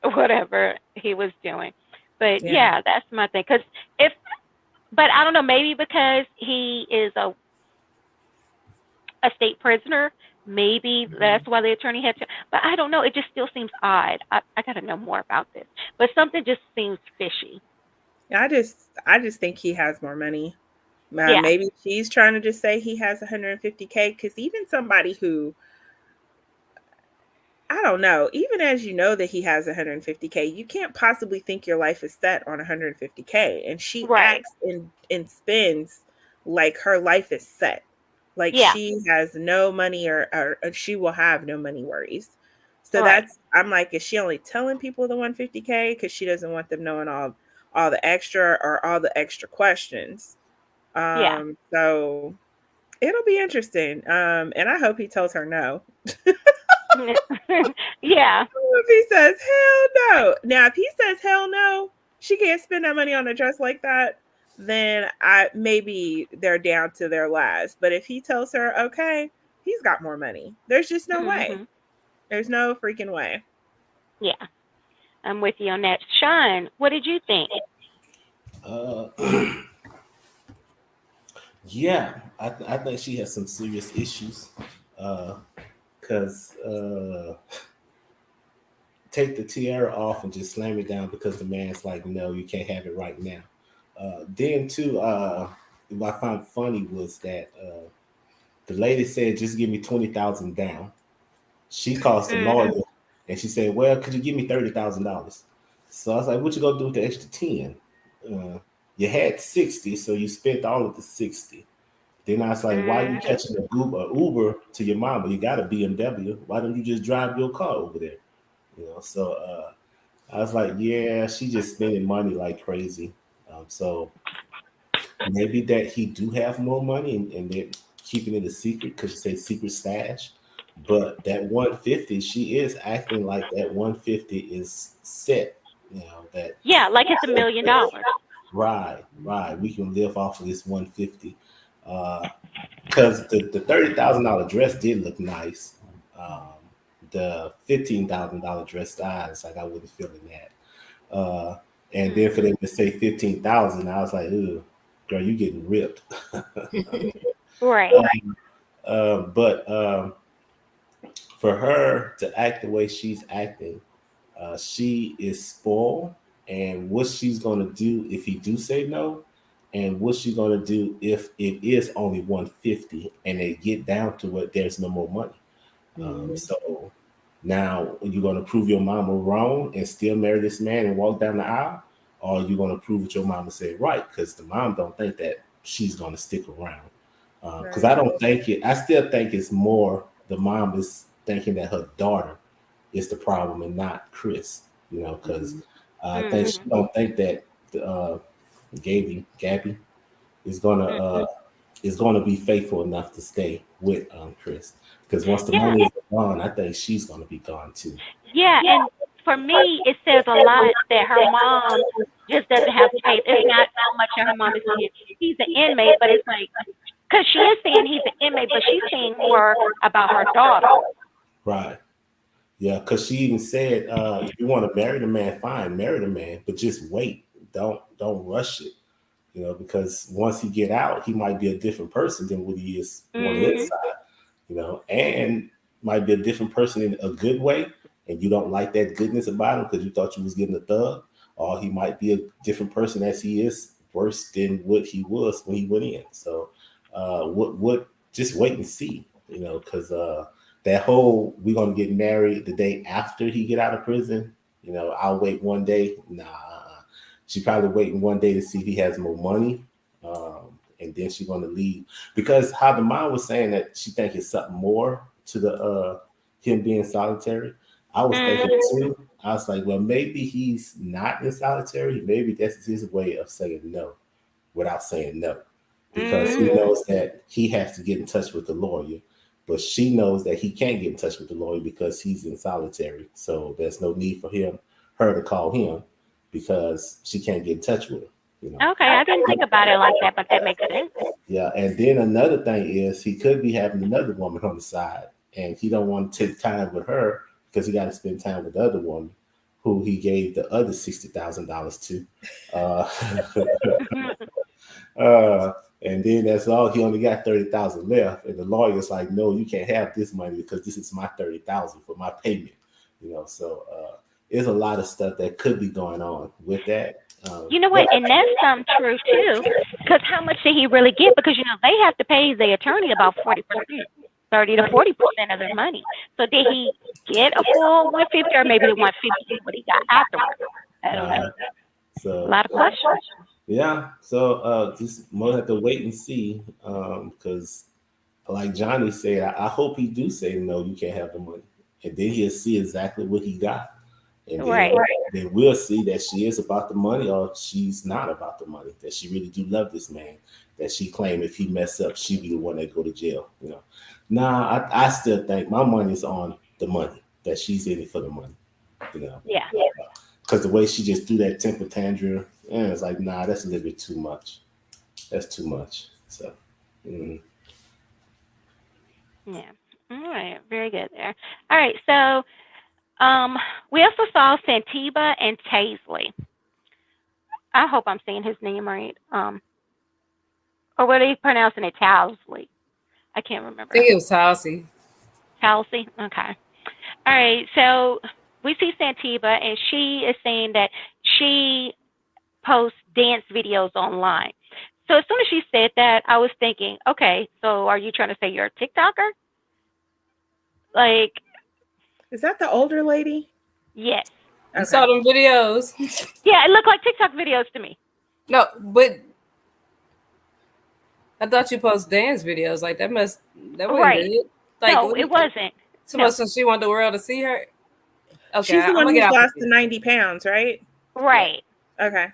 whatever he was doing. But Yeah. yeah, that's my thing. Because if, but I don't know, maybe because he is a state prisoner, maybe Mhm. that's why the attorney had to. But I don't know. It just still seems odd. I got to know more about this. But something just seems fishy. I just think he has more money. Yeah, Maybe she's trying to just say he has 150K because even somebody who I don't know, even as you know that he has 150K, you can't possibly think your life is set on 150K. And she right. acts and spends like her life is set. Like Yeah, she has no money or she will have no money worries. So right. I'm like, is she only telling people the 150K because she doesn't want them knowing all the extra or all the extra questions? Yeah. So it'll be interesting. And I hope he tells her no. Yeah. If he says hell no. Now, if he says hell no, she can't spend that money on a dress like that, then I maybe they're down to their last. But if he tells her, okay, he's got more money. There's just no way. Mhm. There's no freaking way. Yeah. I'm with you on that. Sean, what did you think? Uh, yeah, I think she has some serious issues. Because take the tiara off and just slam it down because the man's like, no, you can't have it right now. Then too, what I found funny was that the lady said, just give me 20,000 down. She calls the lawyer Mhm. and she said, well, could you give me $30,000? So I was like, what you gonna do with the extra 10? Uh, you had 60, so you spent all of the 60. Then I was like, why are you Mhm. catching Uber to your mama? You got a BMW. Why don't you just drive your car over there? So I was like, yeah, she just spending money like crazy. So maybe that he do have more money and they're keeping it a secret because she said secret stash. But that 150, she is acting like that 150 is set. That Yeah, like it's $1 million. right. We can live off of this 150. Because the $30,000 dress did look nice. Um, the $15,000 dress size, like I wasn't feeling that. And then for Mhm. them to say 15,000, I was like, "Ugh, girl, you getting ripped." Right. But for her to act the way she's acting, she is spoiled. And what she's gonna do if he do say no, and what she's gonna do if it is only 150 and they get down to it, there's no more money. Mhm. So now you're gonna prove your mama wrong and still marry this man and walk down the aisle, or you're gonna prove what your mama said right, because the mom don't think that she's gonna stick around. Because I Right. don't think it. I still think it's more the mom is thinking that her daughter is the problem and not Chris. Because Mhm. I think she Mhm. don't think that uh, Gabby, is gonna Hmm. be faithful enough to stay with Chris. Because once the Yeah, money is gone, I think she's gonna be gone too. yeah. And for me, it says a lot that her mom just doesn't have faith. It's not so much that her mom is saying he's an inmate, but it's like, because she is saying he's an inmate, but she's saying more about her daughter. Right. Yeah, because she even said, if you want to marry the man, fine, marry the man, but just wait. Don't rush it. Because once he get out, he might be a different person than what he is on the Hmm. inside. And might be a different person in a good way, and you don't like that goodness about him because you thought you was getting a thug, or he might be a different person as he is worse than what he was when he went in. So, what? Just wait and see, because that whole we're gonna get married the day after he get out of prison. I'll wait one day. Nah, she probably waiting one day to see if he has more money, and then she's gonna leave because how the mom was saying that she think it's something more to the him being solitary. I was thinking Hmm. too. I was like, well, maybe he's not in solitary. Maybe that's his way of saying no without saying no, because he Hmm. knows that he has to get in touch with the lawyer, but she knows that he can't get in touch with the lawyer because he's in solitary. So there's no need for her to call him because she can't get in touch with him. You know. Okay, I didn't think about it like that, but that makes sense. Yeah, and then another thing is he could be having another woman on the side, and he don't want to take time with her because he got to spend time with the other woman, who he gave the other $60,000 to. Uh, uh, and then that's all. He only got 30,000 left, and the lawyer's like, "No, you can't have this money because this is my 30,000 for my payment." So there's a lot of stuff that could be going on with that. You know But what? And that's true too. Because how much did he really get? Because they have to pay the attorney about 40%, 30 to 40% of their money. So did he get a full 150, or maybe the 150 is what he got afterwards? I don't know. uh, A so lot of questions. yeah, so just we'll have to wait and see. Because like Johnny said, I hope he do say no, you can't have the money, and then he'll see exactly what he got, and then Right. then we'll see that she is about the money or she's not about the money. That she really do love this man. That she claim if he mess up, she be the one that go to jail. Nah, I still think my money's on the money. That she's in it for the money. You know, Yeah. because the way she just threw that temper tantrum, it's like, nah, that's a little bit too much. That's too much. So, mm, Yeah. All right. Very good there. All right. So we also saw Santiba and Taisley. I hope I'm saying his name right. Or what are you pronouncing it? Towsley. I can't I remember. think it was Halsey. Towsley. Okay. All right. So we see Santiba, and she is saying that she posts dance videos online. So as soon as she said that, I was thinking, okay, so are you trying to say you're a TikToker? Like, Is that the older lady? yes. You Okay. saw them videos? Yeah, it looked like TikTok videos to me. No, but I thought you post dance videos. Like that wasn't Right. it. Like No, it wasn't. so No. much since she want the world to see her. Okay, She's the I'm one gonna get who's out the lost the 90 pounds, right? Yeah. Right. Okay.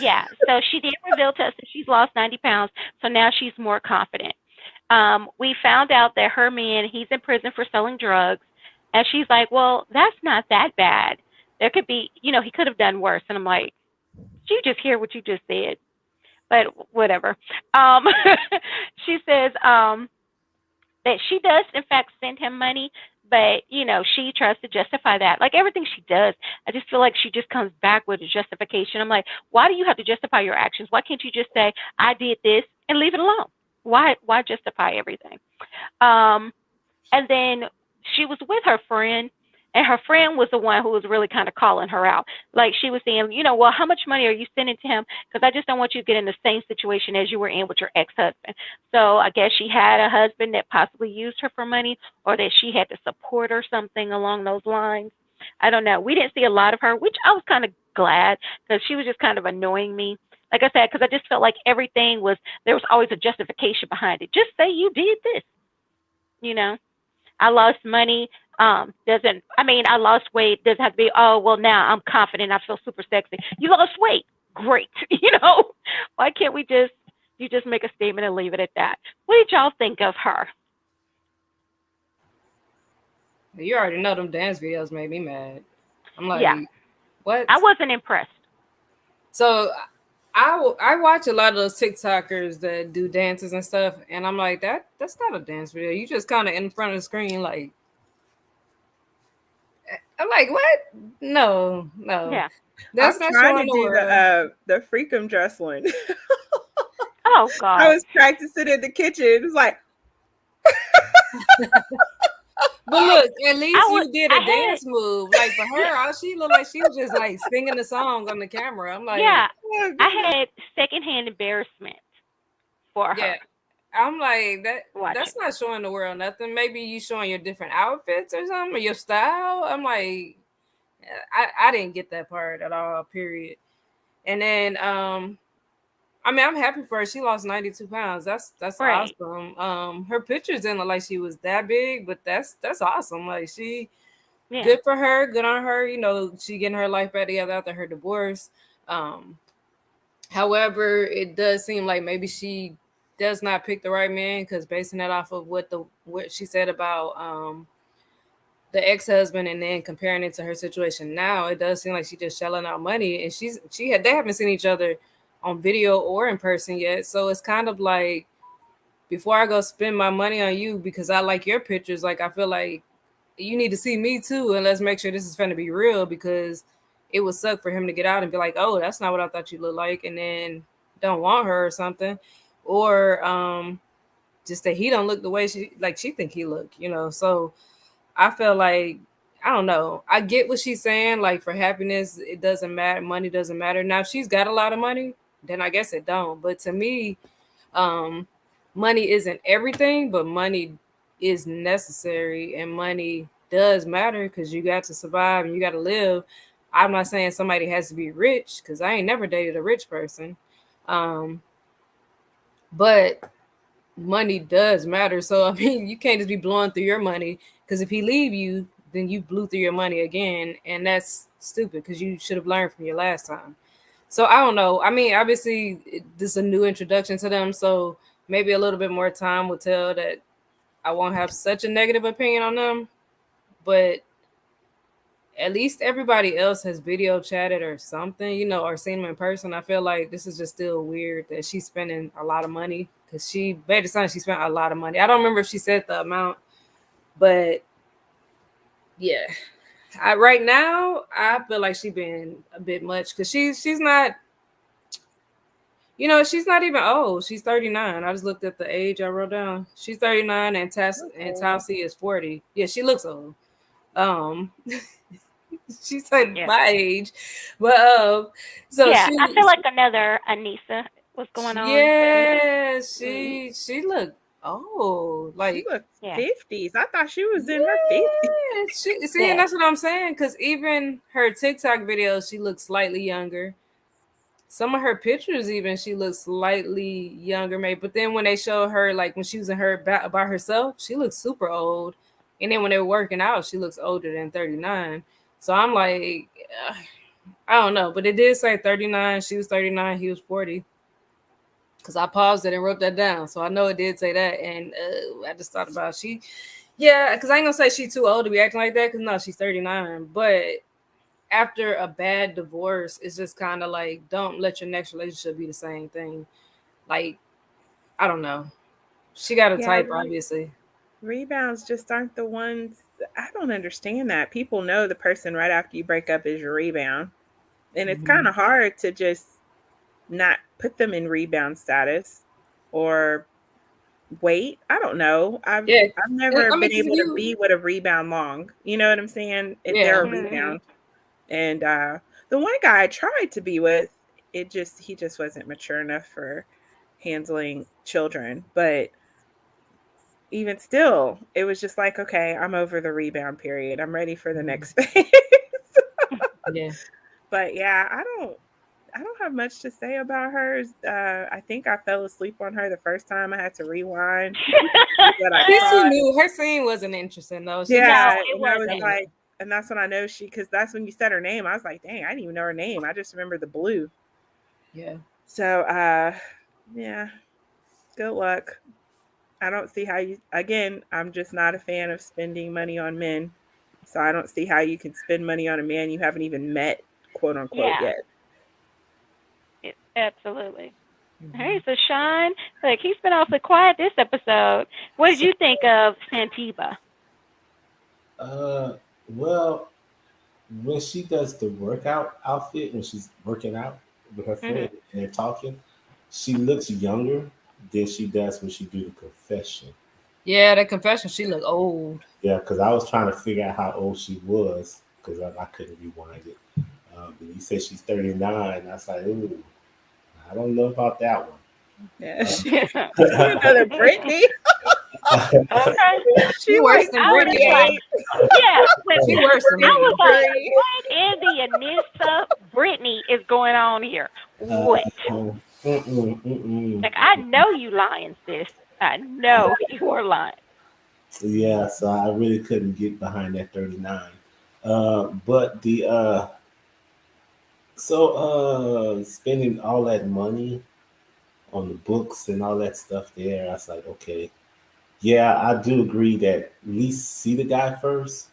Yeah. So she did reveal to us that she's lost 90 pounds. So now she's more confident. We found out that her man, he's in prison for selling drugs. And she's like, well, that's not that bad. There could be, he could have done worse. And I'm like, did you just hear what you just said? But whatever. Um, she says that she does, in fact, send him money, but, she tries to justify that. Like everything she does, I just feel like she just comes back with a justification. I'm like, why do you have to justify your actions? Why can't you just say, I did this and leave it alone? Why justify everything? Um, and then she was with her friend, and her friend was the one who was really kind of calling her out. Like she was saying, well, how much money are you sending to him? Because I just don't want you to get in the same situation as you were in with your ex-husband. So I guess she had a husband that possibly used her for money, or that she had to support or something along those lines. I don't know. We didn't see a lot of her, which I was kind of glad, because she was just kind of annoying me. Like I said, because I just felt like everything was, there was always a justification behind it. Just say you did this, you know. I lost money. Doesn't, I mean, I lost weight. Doesn't have to be, oh, well, now I'm confident. I feel super sexy. You lost weight. Great. Why can't we just You just make a statement and leave it at that. What did y'all think of her? You already know them dance videos made me mad. I'm Yeah, like, what? I wasn't impressed. So I watch a lot of those TikTokers that do dances and stuff, and I'm like, that's not a dance video. You just kind of in front of the screen, like, I'm like, what? No, no, Yeah. that's I'm not trying to showing the do world. the freakum dress one. Oh I God. was practicing in the kitchen. It was like, But look, at I least would. you did a I had. dance move. Like for Yeah. her, all she looked like she was just like singing the song on the camera. I'm like, Yeah. oh I goodness. had secondhand embarrassment for yeah. her I'm like that's watching not showing the world nothing. Maybe you showing your different outfits or something or your style. I'm like, I didn't get that part at all, period. And then I mean I'm happy for her. She lost 92 pounds. That's her. Right. awesome. Her pictures didn't look like she was that big, but that's awesome. Like she Yeah. good for her, good on her. You know, she getting her life back together after her divorce. Um, However, it does seem like maybe she does not pick the right man because basing that off of what she said about the ex-husband and then comparing it to her situation now, it does seem like she just shelling out money and they haven't seen each other on video or in person yet. So it's kind of like before I go spend my money on you because I like your pictures, like I feel like you need to see me too, and let's make sure this is going to be real because it would suck for him to get out and be like, "Oh, that's not what I thought you looked like," and then don't want her or something, or just that he don't look the way she think he look, you know. So I feel like I don't know. I get what she's saying. Like for happiness, it doesn't matter. Money doesn't matter. Now, if she's got a lot of money, then I guess it don't. But to me, um, money isn't everything, but money is necessary, and money does matter because you got to survive and you got to live. I'm not saying somebody has to be rich because I ain't never dated a rich person, um, but money does matter. So I mean, you can't just be blowing through your money because if he leave you, then you blew through your money again, and that's stupid because you should have learned from your last time. So I don't know. I mean, obviously, this is a new introduction to them, so maybe a little bit more time will tell that I won't have such a negative opinion on them. But at least everybody else has video chatted or something, you know, or seen them in person. I feel like this is just still weird that she's spending a lot of money because she made it sound like she spent a lot of money. I don't remember if she said the amount, but yeah, right now I feel like she's been a bit much because she's not. You know, she's not even old. She's 39. I just looked at the age I wrote down. She's 39 and Okay. Tausi is 40. Yeah, she looks old. Um she's like Yeah. my age. But so Yeah. I feel like another Anissa was going on too. yeah, Mm. she looked old. She Like looked Yeah. 50s. I thought she was in her 50s. yeah, she see, and Yeah. that's what I'm saying. Because even her TikTok videos, she looks slightly younger. Some of her pictures, even she looks slightly younger, maybe. But then when they show her, like when she was in her by herself, she looks super old. And then when they were working out, she looks older than 39. So I'm like, I don't know. But it did say 39. She was 39. He was 40. Because I paused it and wrote that down. So I know it did say that. And I just thought about yeah, because I ain't going to say she's too old to be acting like that. Because no, she's 39. But after a bad divorce, it's just kind of like don't let your next relationship be the same thing. Like, I don't know. She got a Yeah, type, obviously. rebounds just aren't the ones. I don't understand that. People know the person right after you break up is your rebound. And it's kind Mhm. of hard to just not put them in rebound status or wait. I don't know. Yeah. I've And, never I mean, been 'cause able to be with a rebound long. You know what I'm saying? If they're yeah. a Hmm. rebound. And the one guy I tried to be with, he just wasn't mature enough for handling children. But even still, it was just like, okay, I'm over the rebound period. I'm ready for the Mhm. next phase. Yeah. But yeah, I don't have much to say about hers. I think I fell asleep on her the first time. I had to rewind, but I At least you caught. knew her scene wasn't interesting though. She just No, Yeah, was it and I was wasn't. telling like, it. and that's when I know because that's when you said her name. I was like, dang, I didn't even know her name. I just remember the blue. Yeah. So Yeah. Good luck. I don't see how you, again, I'm just not a fan of spending money on men. So I don't see how you can spend money on a man you haven't even met, quote unquote, Yeah, yet. absolutely. Hey, Mhm. so Sean, look, he's been awfully quiet this episode. What did So, you think of Santiba? uh, well, when she does the workout outfit, when she's working out with her Hmm. friend and they're talking, she looks younger than she does when she do the confession. Yeah, that confession, she look old. Yeah, because I was trying to figure out how old she was because I couldn't rewind it. But you said she's 39. I was like, ooh, I don't know about that Yeah. one. Another Brittany. Okay. She She worse like than I was just Brittany like, though. 28. yeah, when She Uh, worse than I was Brittany. like, 43. what in the Anissa Brittany is going on here? uh, What? mm-mm. Like, I know you lying, sis. I know you are lying. Yeah, so I really couldn't get behind that 39. But spending all that money on the books and all that stuff there, I was like, okay, yeah, I do agree that at least see the guy first,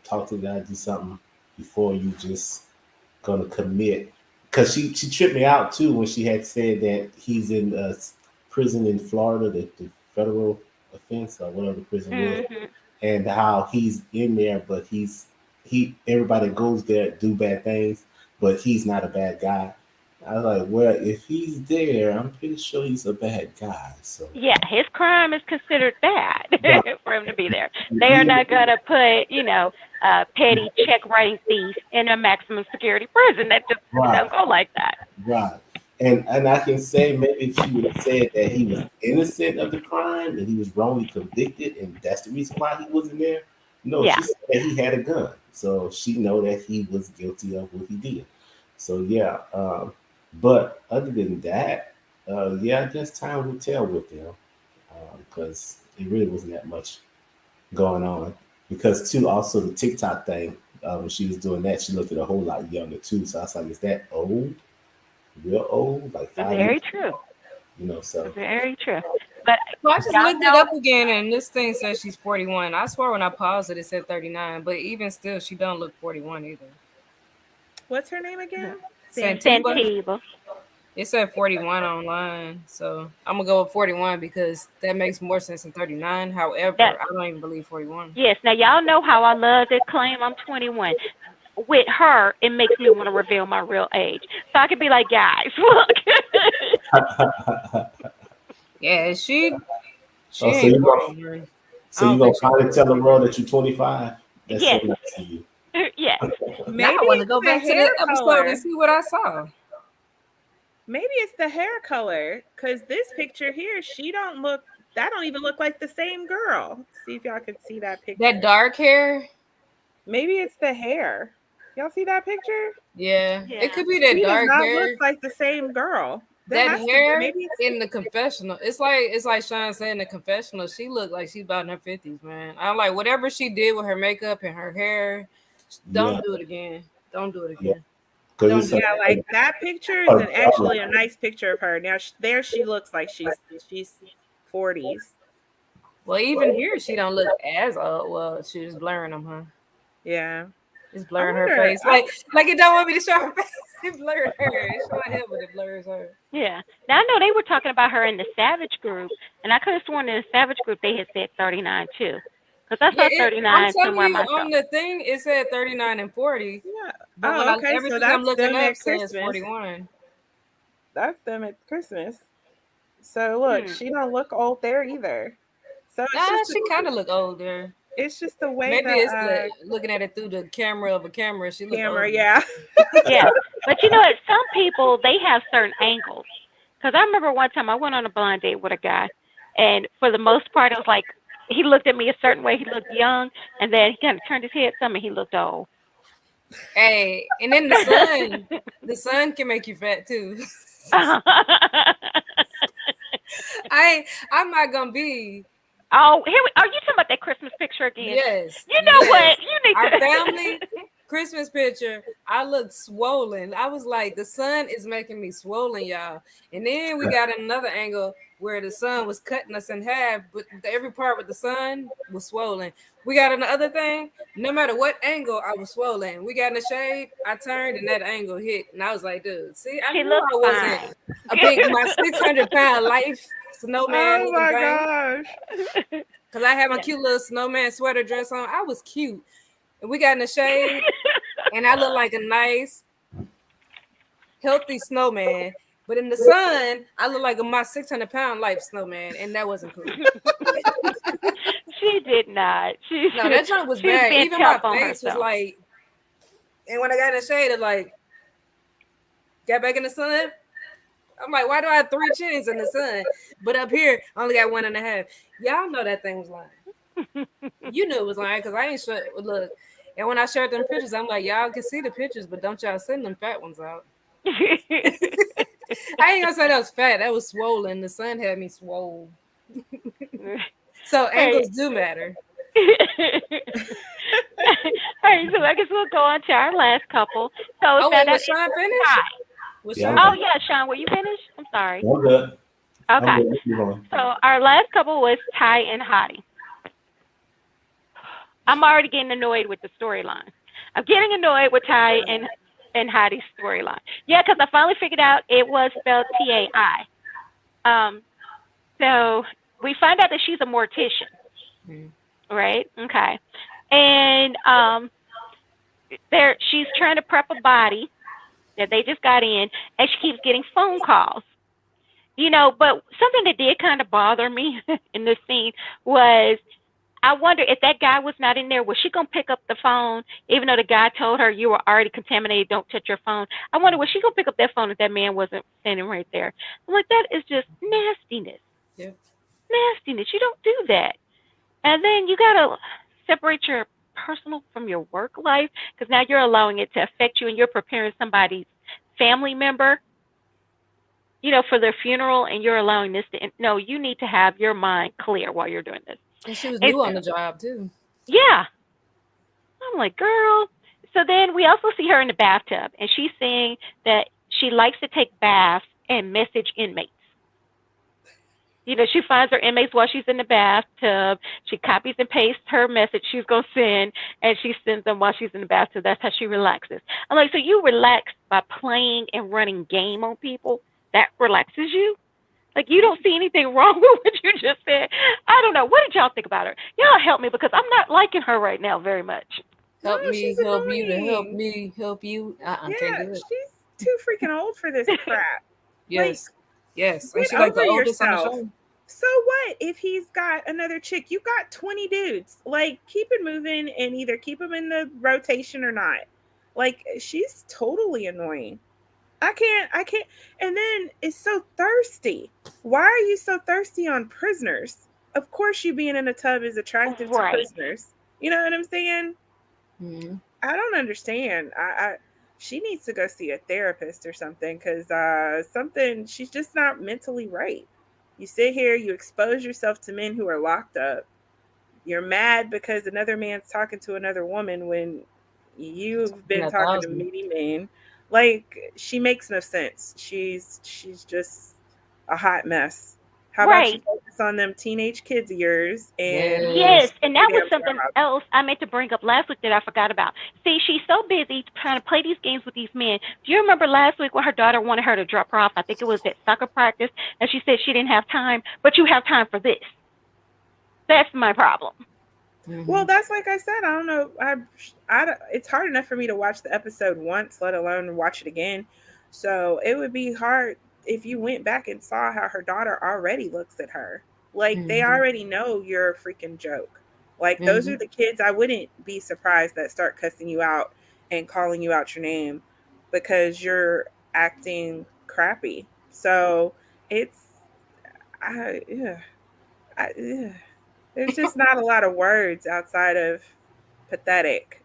talk to the guy, do something before you just gonna commit. Because she tripped me out too when she had said that he's in prison in Florida, the federal offense or whatever the prison was, Hmm. and how he's in there, but he everybody that goes there do bad things, but he's not a bad guy. I was like, well, if he's there, I'm pretty sure he's a bad guy. So, Yeah, his crime is considered bad right, for him to be there. They are even not going to put, a petty check writing thief in a maximum security prison. That just right, don't go like that. right, and I can say maybe if she would have said that he was innocent of the crime and he was wrongly convicted, and that's the reason why he wasn't there. No, Yeah, she said that he had a gun, so she know that he was guilty of what he did. So yeah, but other than that, yeah, I guess time will tell with them because it really wasn't that much going on. Because too, also the TikTok thing, when she was doing that, she looked at a whole lot younger too. So I was like, is that old? Real old? Like 5 years? very true. So Very true. But Well, I just y'all looked it know, up again, and this thing says she's 41. I swear when I paused it, it said 39. But even still, she don't look 41 either. What's her name again? Santiba, Santiba? Santiba. it said 41 online. So I'm going to go with 41 because that makes more sense than 39. That However, I don't even believe 41. Yes. Now y'all know how I love to claim I'm 21. With her, it makes me want to reveal my real age, so I could be like, guys, look. Yeah, she oh, ain't 41. I so you don't gonna think she's finally tell the 41. world that you're 25? That's so Yes. nice of you. Yes. Now I Maybe want to it's go the back to hair the episode and color. see what I saw. Maybe it's the hair color. Cause this picture here, she don't look that don't even look like the same girl. See if y'all can see that That picture. dark hair, Maybe it's the hair. Y'all see that picture? yeah, it Yeah. could be that She does dark not look hair. like the same girl. That That has to be hair maybe it's in the confessional, it's like Sean said in the confessional. She looked like she's about in her 50s, man. I'm like whatever she did with her makeup and her hair, Yeah, don't do it again. Don't do it yeah. again. Because Don't it's do her, yeah, it. like that picture is her an color. actually a nice picture of her. Now there she looks like she's 40s. Well, even here she don't look as old. Well, she's blurring them, huh? Yeah. It's I blurring her wonder. face. Like it don't want me to show her face. It blurred her. It's showing him, but it blurs her. Yeah. Now I know they were talking about her in the Savage group, and I could have sworn in the Savage group they had said 39 too, because I Yeah, saw I'm 39 telling somewhere you, on myself. the thing it said 39 and 40, Yeah. but when Oh, I okay. So everything I'm that's looking them up at says Christmas. 41. That's them at Christmas. So look, Hmm. she don't look old there either. So Nah, she kind of look older. it's just the way Maybe the it's the looking at it through the camera of a camera. She look camera, older. yeah. Yeah. But you know what? Some people they have certain angles. Because I remember one time I went on a blind date with a guy, and for the most part, it was like he looked at me a certain way. He looked young, and then he kind of turned his head some, and he looked old. Hey, and then the sun can make you fat too. I'm not gonna be. Oh, here we are. You talking about that Christmas picture again? Yes, You know yes. what? You need Our to. family Christmas picture, I looked swollen. I was like, the sun is making me swollen, y'all. And then we got another angle where the sun was cutting us in half, but every part with the sun was swollen. We got another thing. No matter what angle, I was swollen. We got in the shade. I turned and that angle hit, and I was like, "Dude, see, I She knew looks I wasn't fine. a big. My 600-pound life snowman Oh looking my thing gosh. because I had my Yeah. cute little snowman sweater dress on. I was cute, and we got in the shade, and I looked like a nice, healthy snowman. But in the sun, I look like my 600-pound life snowman, and that wasn't cool. She did not. No, that junk was She was bad. being Even tough my on face was herself. like, and when I got in the shade, it like got back in the sun. I'm like, why do I have 3 chins in the sun? But up here, I only got 1.5. Y'all know that thing was lying. You knew it was lying because I ain't sure. Look, and when I shared them pictures, I'm like, y'all can see the pictures, but don't y'all send them fat ones out. I ain't gonna say that was fat. That was swollen. The sun had me swole. So Hey. angles do matter. All right, so I guess we'll go on to our last couple. So we Oh wait, found out was it Sean was finished? Ty. Was Yeah, Sean I'm Oh good. finished? yeah, Sean, were you finished? I'm sorry. I'm good. I'm Okay. good. Let's move on. So our last couple was Ty and Hottie. I'm already getting annoyed with the storyline. I'm getting annoyed with Ty and Hottie's storyline. Yeah, because I finally figured out it was spelled T-A-I. So we find out that she's a mortician, Mm. right? Okay. And there she's trying to prep a body that they just got in, and she keeps getting phone calls. But something that did kind of bother me in this scene was I wonder if that guy was not in there, was she gonna pick up the phone, even though the guy told her you were already contaminated, don't touch your phone? I wonder was she gonna pick up that phone if that man wasn't standing right there? I'm like, that is just nastiness. Yeah. Nastiness. You don't do that. And then you gotta separate your personal from your work life because now you're allowing it to affect you and you're preparing somebody's family member, for their funeral, and you're allowing this to. No, you need to have your mind clear while you're doing this. And she was It's, new on the job too. yeah, I'm like, girl. So then we also see her in the bathtub, and she's saying that she likes to take baths and message inmates. She finds her inmates while she's in the bathtub. She copies and pastes her message she's going to send, and she sends them while she's in the bathtub. That's how she relaxes. I'm like, so you relax by playing and running game on people? That relaxes you? Like, you don't see anything wrong with what you just said? I don't know. What did y'all think about her? Y'all help me because I'm not liking her right now very much. No, Help me, she's help you to help annoying. me, help you. Can't Yeah, do it. she's too freaking old for this crap. Like, Yes. Yes. And get she like the over oldest on the yourself. show. So what if he's got another chick? You got 20 dudes. Like, keep it moving and either keep them in the rotation or not. Like, she's totally annoying. I can't. And then it's so thirsty. Why are you so thirsty on prisoners? Of course, you being in a tub is attractive to Right. prisoners. You know what I'm saying? Mm-hmm. I don't understand. She needs to go see a therapist or something because something she's just not mentally right. You sit here, you expose yourself to men who are locked up. You're mad because another man's talking to another woman when you've been talking to 1,000. many men. Like, she makes no sense. She's just a hot mess. How about you Right. focus on them teenage kids of yours and Yes, Yes. and your that was damn something job? else I meant to bring up last week that I forgot about. See, she's so busy trying to play these games with these men. Do you remember last week when her daughter wanted her to drop her off? I think it was at soccer practice, and she said she didn't have time, but you have time for this. That's my problem. Mm-hmm. Well, that's like I said. I don't know. It's hard enough for me to watch the episode once, let alone watch it again. So it would be hard if you went back and saw how her daughter already looks at her. Like, they Mm-hmm. already know you're a freaking joke. Like, those Mm-hmm. are the kids I wouldn't be surprised that start cussing you out and calling you out your name because you're acting crappy. So it's I, ugh, ugh. There's just not a lot of words outside of pathetic.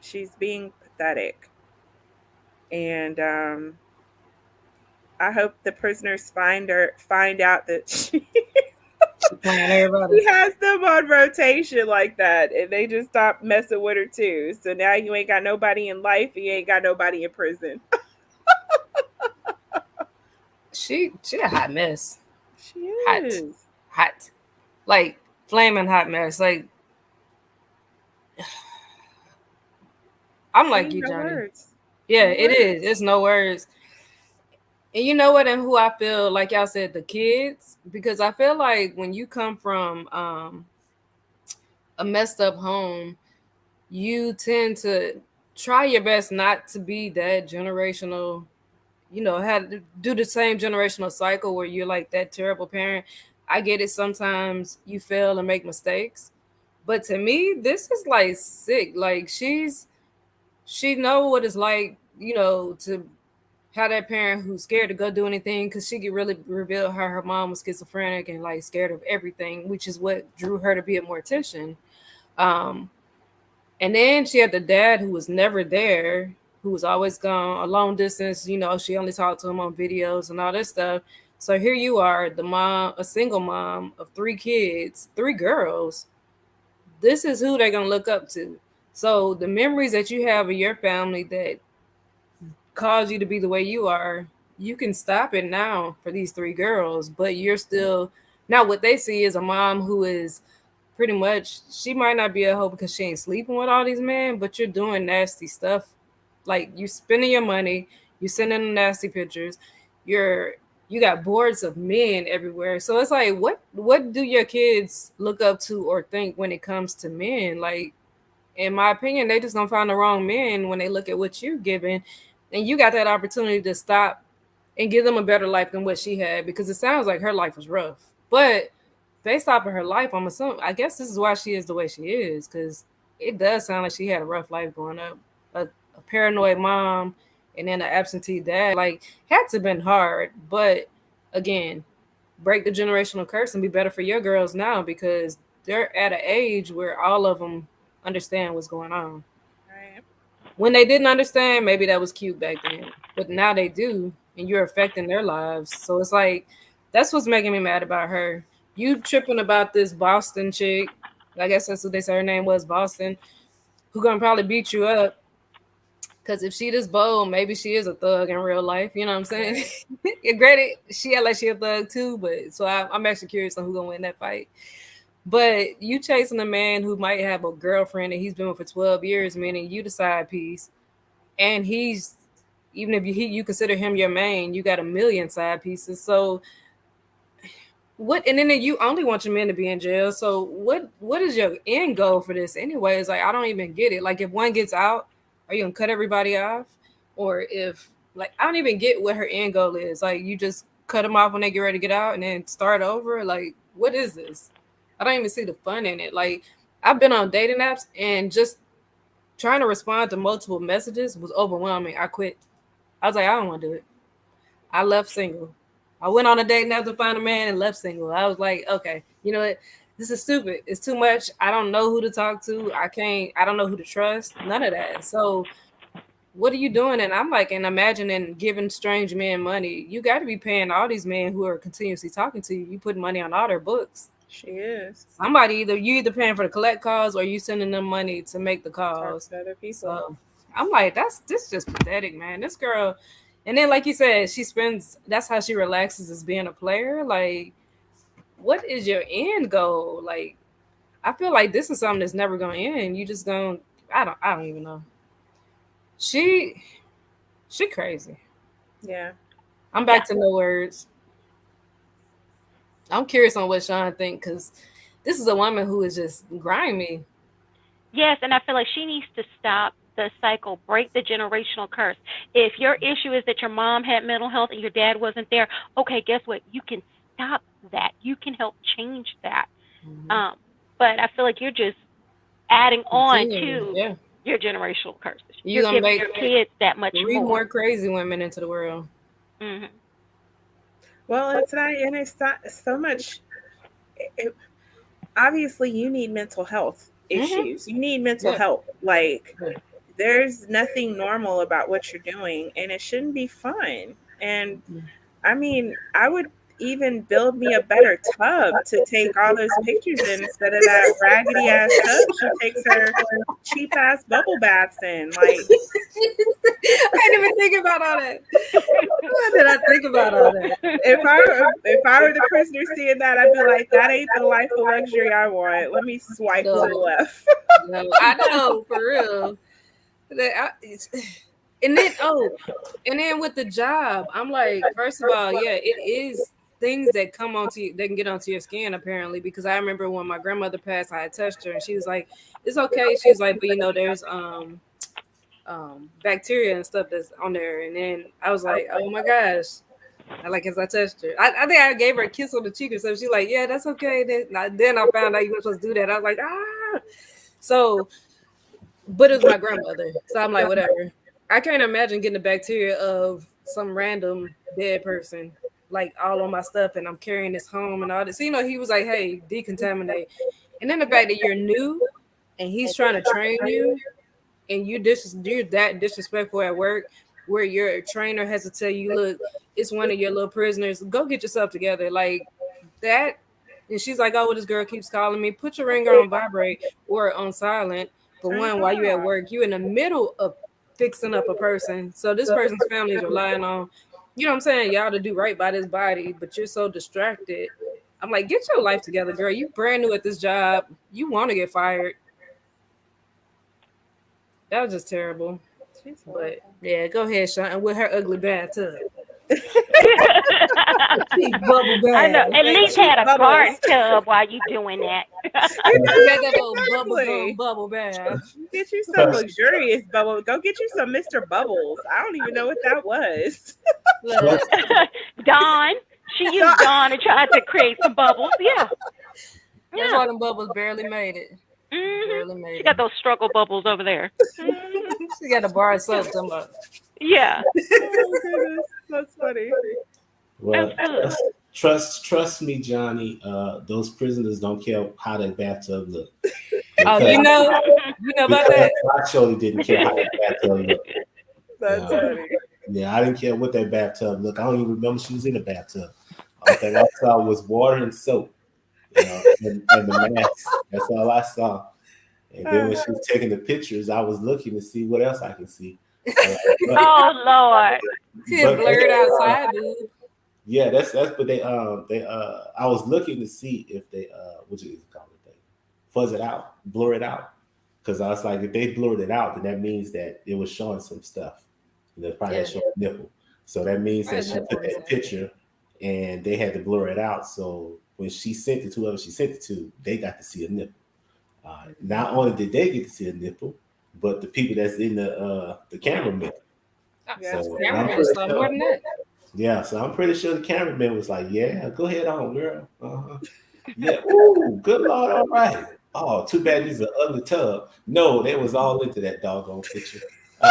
She's being pathetic. And I hope the prisoners find out that she playing everybody. She has them on rotation like that, and they just stopped messing with her too. So now you ain't got nobody in life, and you ain't got nobody in prison. She a hot mess. She Hot. is. Hot. Like flaming hot mess. Like I'm like Ain't you, no Johnny. words. Yeah, No it is. words. It's no words. And you know what? And who I feel like y'all said, the kids, because I feel like when you come from a messed up home, you tend to try your best not to be that generational. Had to do the same generational cycle where you're like that terrible parent. I get it. Sometimes you fail and make mistakes, but to me, this is like sick. Like she know what it's like, to have that parent who's scared to go do anything because she could really reveal how her mom was schizophrenic and like scared of everything, which is what drew her to be a mortician. Um, and then she had the dad who was never there, who was always gone a long distance. She only talked to him on videos and all this stuff. So here you are, the mom, a single mom of three kids, three girls. This is who they're gonna look up to. So the memories that you have of your family that caused you to be the way you are, you can stop it now for these three girls, but you're still now what they see is a mom who is pretty much, she might not be a hoe because she ain't sleeping with all these men, but you're doing nasty stuff. Like you spending your money, you sending them nasty pictures, you're you got boards of men everywhere. So it's like what do your kids look up to or think when it comes to men? Like in my opinion, they just gonna find the wrong men when they look at what you're giving, and you got that opportunity to stop and give them a better life than what she had, because it sounds like her life was rough. But based off of her life, I'm assuming, I guess this is why she is the way she is, because it does sound like she had a rough life growing up, a paranoid mom, and then an absentee dad. Like had to have been hard, but again, break the generational curse and be better for your girls now because they're at an age where all of them understand what's going on. Right. When they didn't understand, maybe that was cute back then, but now they do, and you're affecting their lives. So it's like that's what's making me mad about her. You tripping about this Boston chick? I guess that's what they said her name was, Boston, who gonna probably beat you up. Because if she this bold, maybe she is a thug in real life. You know what I'm saying? Right. Granted, she act like she a thug too, but so I'm actually curious on who gonna win that fight. But you chasing a man who might have a girlfriend that he's been with for 12 years, meaning you the side piece, and he's, even if you consider him your main, you got a million side pieces. So what? And then you only want your men to be in jail. So what is your end goal for this anyways? Like I don't even get it. Like if one gets out, are you gonna cut everybody off? Or if, like, I don't even get what her end goal is. Like you just cut them off when they get ready to get out and then start over. Like what is this? I don't even see the fun in it. Like I've been on dating apps and just trying to respond to multiple messages was overwhelming. I quit. I was like, I don't want to do it. I left single. I went on a date now to find a man and left single. I was like, okay, you know what? This is stupid. It's too much. I don't know who to talk to. I don't know who to trust. None of that. So what are you doing? And I'm like, and imagining giving strange men money. You got to be paying all these men who are continuously talking to you. You put money on all their books. She is. Somebody either paying for the collect calls or you sending them money to make the Talk calls. to other people. So I'm like, this just pathetic, man. This girl, and then like you said, she spends. That's how she relaxes, as being a player. Like, what is your end goal? Like, I feel like this is something that's never gonna end. You just gonna, I don't even know. She she crazy. Yeah. I'm Yeah. back to no words. I'm curious on what Sean think, because this is a woman who is just grimy. Yes, and I feel like she needs to stop the cycle, break the generational curse. If your issue is that your mom had mental health and your dad wasn't there, okay, guess what? You can stop that. You can help change that. Mhm. Um, but I feel like you're just adding on Continuing, to yeah. your generational curses. You You're gonna giving make your kids that much three more. more crazy women into the world. Hmm. Well, it's not, and it's not so much. It, obviously, you need mental health Mm-hmm. issues. You need mental Yeah. help. Like, Yeah. there's nothing normal about what you're doing, and it shouldn't be fun. And I mean, I would. even build me a better tub to take all those pictures in instead of that raggedy ass tub she takes her cheap ass bubble baths in. Like, I didn't even think about all that. Why did I think about all that? if I were the prisoner seeing that, I'd be like, that ain't the life of luxury I want. Let me swipe to the left. No, I know, for real. And then with the job, I'm like, first of all, yeah, it is things that come onto you, they can get onto your skin apparently. Because I remember when my grandmother passed, I had touched her, and she was like, "It's okay." She's like, "But there's bacteria and stuff that's on there." And then I was like, "Oh my gosh." As I touched her, I think I gave her a kiss on the cheek or something. She's like, "Yeah, that's okay." Then I found out you were supposed to do that. I was like, ah. So, but it was my grandmother, so I'm like, whatever. I can't imagine getting the bacteria of some random dead person like all on my stuff, and I'm carrying this home and all this. So, he was like, "Hey, decontaminate," and then the fact that you're new and he's trying to train you, and you're that disrespectful at work, where your trainer has to tell you, "Look, it's one of your little prisoners. Go get yourself together," like that. And she's like, "Oh, well, this girl keeps calling me. Put your ringer on vibrate or on silent. For one, while you're at work, you're in the middle of fixing up a person. So this person's family is relying on, what I'm saying, y'all to do right by this body, but you're so distracted." I'm like, get your life together, girl. You brand new at this job. You want to get fired. That was just terrible. But yeah, go ahead, Sean, with her ugly bathtub. Bubble bath. I know. At least had a garden tub while you doing that. You got that little bubble bath. Get you some luxurious bubble. Go get you some Mr. Bubbles. I don't even know what that was. Dawn. She used Dawn and tried to create some bubbles. Yeah. That's why them bubbles barely made it. Mm-hmm. Barely made She it. got those struggle bubbles over there. Mm-hmm. She got a bar of soap somewhere. Yeah. Oh, goodness. That's funny. Well, trust me, Johnny. Those prisoners don't care how that bathtub look. Oh, you know about that? I surely didn't care how that bathtub looked. That's funny. Yeah, I didn't care what that bathtub looked. I don't even remember she was in the bathtub. All thing I saw was water and soap, and the mask. That's all I saw. And then when she was taking the pictures, I was looking to see what else I can see. Oh Lord. It's blurred outside, dude. Yeah, that's but they I was looking to see if they what you call it, they fuzz it out, blur it out. Because I was like, if they blurred it out, then that means that it was showing some stuff. They probably had showing a nipple. So that means that she took that picture and they had to blur it out. So when she sent it to whoever she sent it to, they got to see a nipple. Not only did they get to see a nipple, but the people that's in the cameraman. So cameraman is more than that. Yeah, so I'm pretty sure the cameraman was like, "Yeah, go ahead on, girl. Yeah, ooh, good Lord, all right. Oh, too bad this is an ugly tub." No, they was all into that doggone picture.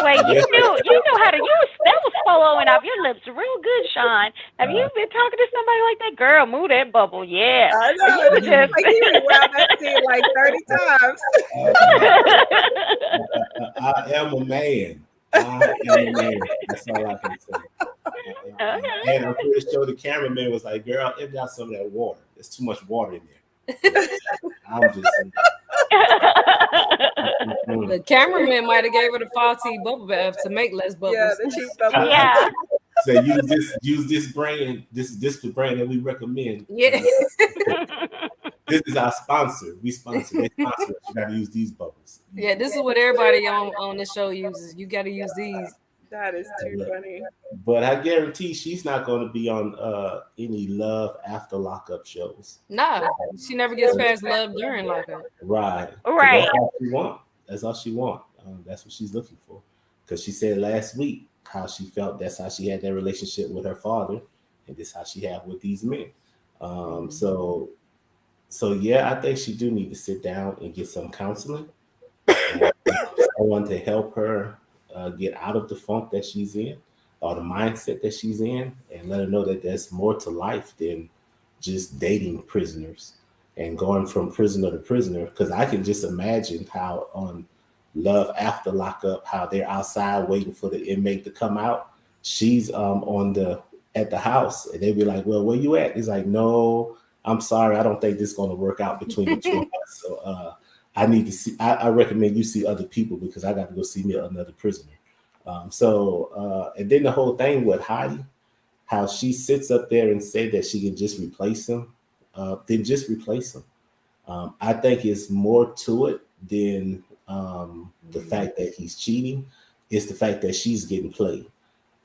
Wait, you knew how to use that was following off your lips real good, Sean. Have you been talking to somebody like that? Girl, move that bubble, yeah. I know. You just... like you rewound that scene like 30 times. I am a man. I am a man. That's all I can say. Okay. And I'm pretty sure the cameraman was like, "Girl, it got some of that water. There's too much water in there." I'm just saying. The cameraman might have gave her the faulty bubble bath to make less bubbles. Yeah, the cheap bubbles. Yeah. So use this brand. This the brand that we recommend. Yeah. This is our sponsor. We sponsor. They sponsor us. You got to use these bubbles. Yeah, this is what everybody on the show uses. You got to use these. That is too funny. But I guarantee she's not going to be on any Love After Lockup shows. Nah, she never gets past love during lockup. Right. Right. That's all she want. That's all she want. That's what she's looking for. Because she said last week how she felt that's how she had that relationship with her father, and this how she had with these men. So yeah, I think she do need to sit down and get some counseling. Someone to help her get out of the funk that she's in, or the mindset that she's in, and let her know that there's more to life than just dating prisoners and going from prisoner to prisoner. Because I can just imagine how on Love After Lockup, how they're outside waiting for the inmate to come out. She's on the at the house, and they'd be like, "Well, where you at?" He's like, "No, I'm sorry, I don't think this is going to work out between the two of us. So I need to see. I recommend you see other people because I got to go see me another prisoner." And then the whole thing with Heidi, how she sits up there and said that she can just replace him, then just replace him. I think it's more to it than the fact that he's cheating. It's the fact that she's getting played.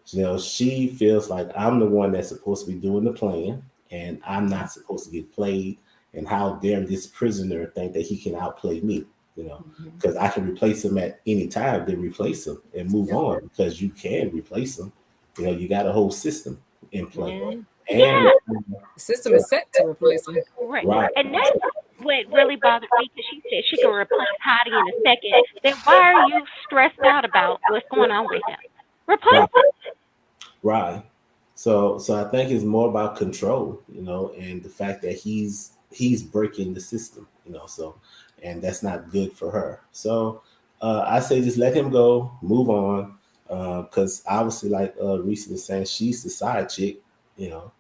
She feels like I'm the one that's supposed to be doing the playing, and I'm not supposed to get played. And how dare this prisoner think that he can outplay me? Because I can replace him at any time. Then replace him and move on because you can replace him. You got a whole system in play, and Yeah. The system is set to replace them. Right. right, And that's what really bothered me because she said she can replace Heidi in a second. Then why are you stressed out about what's going on with him? Replace right, him. right. So I think it's more about control, and the fact that he's breaking the system, so and that's not good for her. So I say just let him go, move on, because obviously, like Reese was saying, she's the side chick, you know,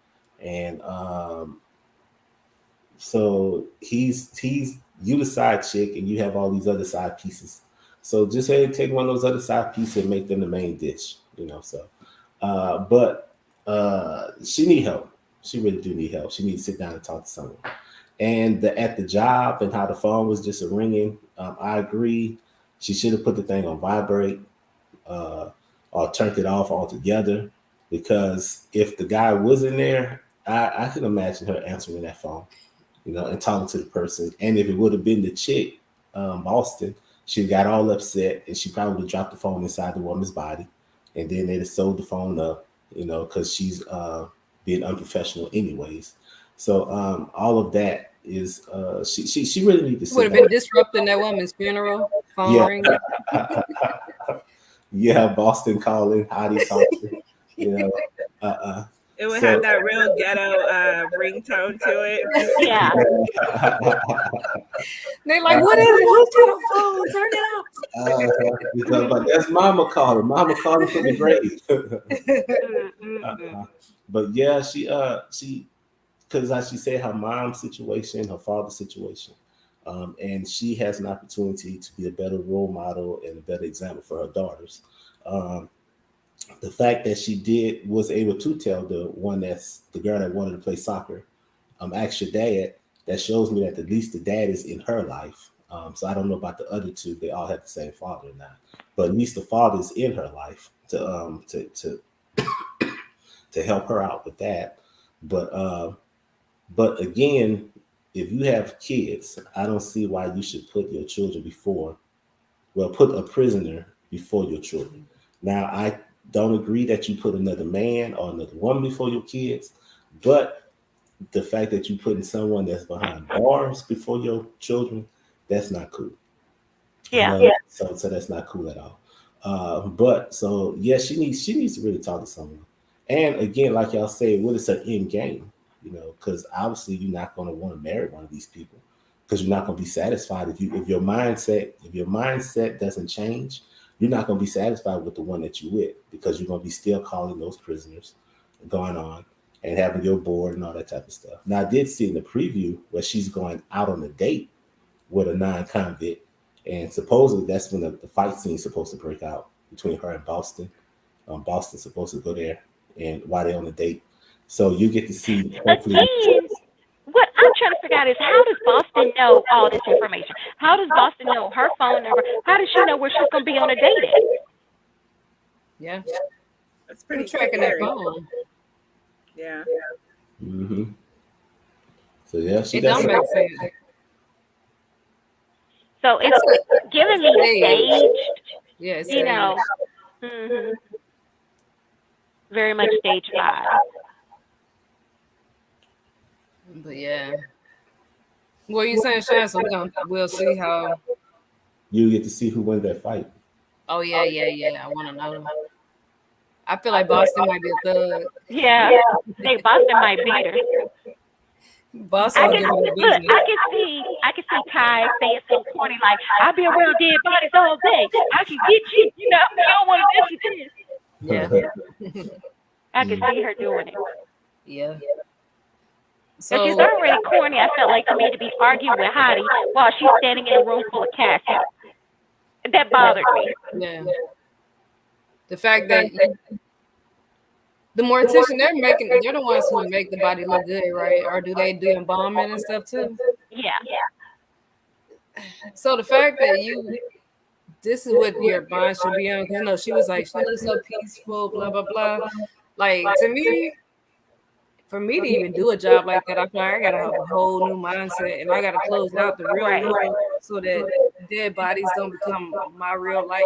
and so he's you the side chick, and you have all these other side pieces. So just say take one of those other side pieces and make them the main dish, So, but she need help. She really do need help. She needs to sit down and talk to someone. And at the job and how the phone was just a ringing, I agree. She should have put the thing on vibrate, or turned it off altogether. Because if the guy was in there, I can imagine her answering that phone, and talking to the person. And if it would have been the chick, Boston, she got all upset and she probably would have dropped the phone inside the woman's body. And then they'd have sold the phone up, because she's being unprofessional anyways. So all of that is she really needs to Would sit have been down. disrupting that woman's funeral. Phone Yeah. ringing. Yeah, Boston calling, Heidi talking, It would So have that real ghetto ringtone to it. Yeah. They're like, what is it? Who's got a phone? Turn it because, but that's Mama calling. Mama calling from the grave. Mm-mm-mm. But yeah, she because like she said, her mom's situation, her father's situation, and she has an opportunity to be a better role model and a better example for her daughters. Um, the fact that she was able to tell the girl that wanted to play soccer, ask your dad. That shows me that at least the dad is in her life. So I don't know about the other two; they all have the same father or not. But at least the father is in her life to help her out with that. But but again, if you have kids, I don't see why you should put your children put a prisoner before your children. Now, I don't agree that you put another man or another woman before your kids, but the fact that you putting someone that's behind bars before your children, that's not cool. Yeah. So that's not cool at all. But so yeah, she needs to really talk to someone. And again, like y'all say, what is her end game? Because obviously you're not going to want to marry one of these people because you're not going to be satisfied if your mindset doesn't change. You're not going to be satisfied with the one that you with because you're going to be still calling those prisoners, going on and having your board and all that type of stuff. Now I did see in the preview where she's going out on a date with a non-convict, and supposedly that's when the fight scene's supposed to break out between her and Boston. Boston's supposed to go there, and while they're on the date, so you get to see hopefully. Again, what I'm trying to figure out is how does Boston know all this information? How does Boston know her phone number? How does she know where she's going to be on a date at? Yeah. That's pretty Who's tracking that scary. phone? Yeah. Hmm. So yeah, she It does. don't make sense. So it's giving me staged, Yeah, it's you know, hmm very much stage 5. But yeah. What are you saying, Sean? So we'll see how. You get to see who wins that fight. Oh yeah. I want to know. I feel like Boston might be a thug. Yeah. Hey, Boston might beat her. Boston I will can give her the look. business. I can see Kai saying so corny like, "I'll be around dead bodies all day. I can get you. You don't want to mess with this." Yeah. I could see her doing it. Yeah. Because she's So already corny, I felt like, to me, to be arguing with Hottie while she's standing in a room full of caskets. That bothered me. yeah, the fact that the mortician they're the ones who make the body look good, right? Or do they do embalming and stuff too? Yeah. So the fact that this is what your mind should be on, because she was like, she looks so peaceful, blah blah blah. Like, to me, for me to even do a job like that, I feel like I gotta have a whole new mindset, and I gotta close out the real Right. world so that dead bodies don't become my real life.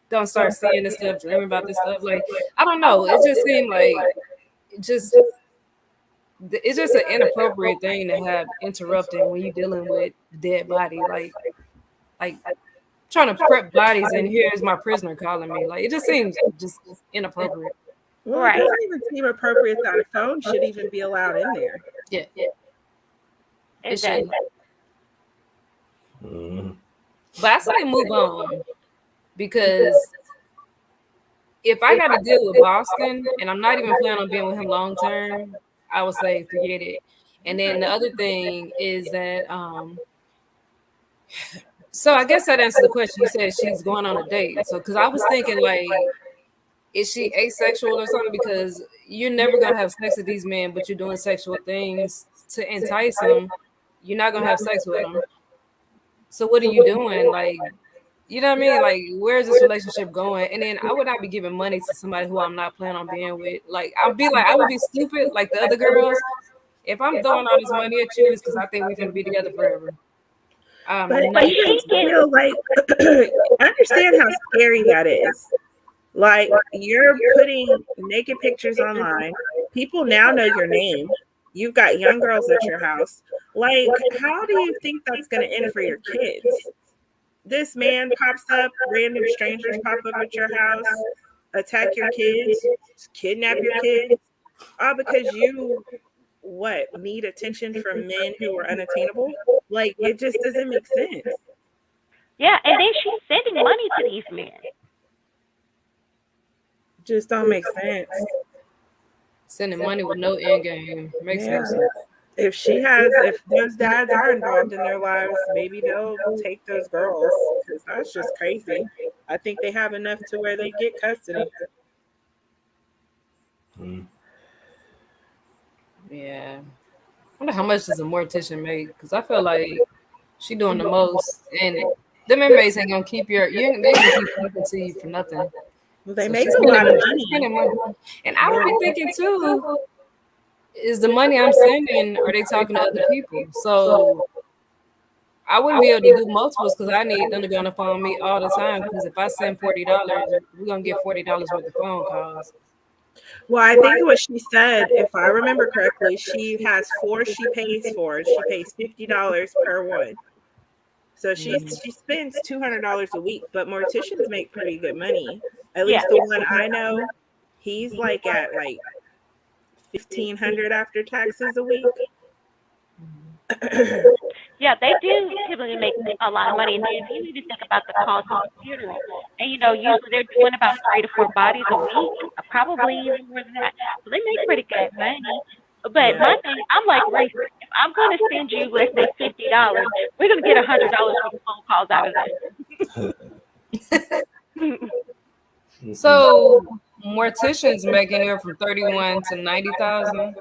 Don't start seeing this stuff, dreaming about this stuff. Like, I don't know. It just seemed like it just it's just an inappropriate thing to have interrupting when you're dealing with the dead body. Like trying to prep bodies, and here's my prisoner calling me. Like, it just seems just inappropriate. Well, Right. it doesn't even seem appropriate that a phone should even be allowed in there. Yeah, it Exactly. shouldn't. Mhm. But I say move on, because if I got to deal with Boston and I'm not even planning on being with him long term, I would say forget it. And then the other thing is that, so I guess that answers the question. You said she's going on a date. So, because I was thinking, like, is she asexual or something? Because you're never going to have sex with these men, but you're doing sexual things to entice them. You're not going to have sex with them. So what are you doing? Like, you know what I mean? Like, where is this relationship going? And then I would not be giving money to somebody who I'm not planning on being with. Like, I would be stupid like the other girls. If I'm throwing all this money at you, it's because I think we're going to be together forever. But I'm not. even still, like, understand how scary that is. Like, you're putting naked pictures online. People now know your name. You've got young girls at your house. Like, how do you think that's going to end for your kids? This man pops up, random strangers pop up at your house, attack your kids, kidnap your kids, all because you need attention from men who are unattainable? Like, it just doesn't make sense. Yeah, and then she's sending money to these men. Just don't make sense. Sending money with no end game makes no Yeah. sense. If those dads are involved in their lives, maybe they'll take those girls, because that's just crazy. I think they have enough to where they get custody. Mhm. Yeah. I wonder how much does a mortician make? Because I feel like she doing the most, and them inmates ain't gonna keep they ain't gonna keep talking to you for nothing. Well, they So make she's a lot of spending money. money. And I would be thinking too, is the money I'm sending, are they talking to other people? So I wouldn't be able to do multiples because I need them to be on the phone with me all the time. Because if I send $40, we're gonna get $40 worth of phone calls. Well, I think what she said, if I remember correctly, she has 4 she pays for. She pays $50 per one. So she spends $200 a week, but morticians make pretty good money. At Yeah. least the one I know, he's like at like 1,500 after taxes a week. Yeah, they do typically make a lot of money. And then if you even think about the cost of a funeral, and usually they're doing about 3 to 4 bodies a week, probably even more than that. So they make pretty good money. But my thing, I'm like, Reese, if I'm going to send you, let's say, $50, we're going to get $100 worth of phone calls out of this. So morticians make anywhere from 31 to 90,000.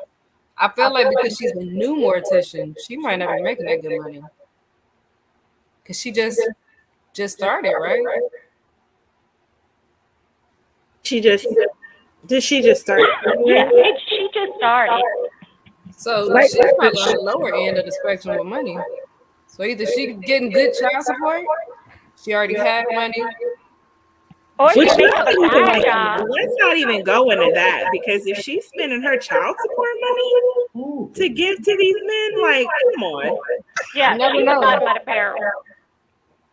I feel like because she's a new mortician, she might not be making that good money. Because she just started, right? Did she just start? Yeah, she just started. So Like, she's probably on the lower end of the spectrum with money. So either she getting good child support, she already had money. Or which she may have not a even side like, job. let's not even go into that, because if she's spending her child support money to give to these men, like, come on. Yeah, You never she's the know. bottom of the barrel.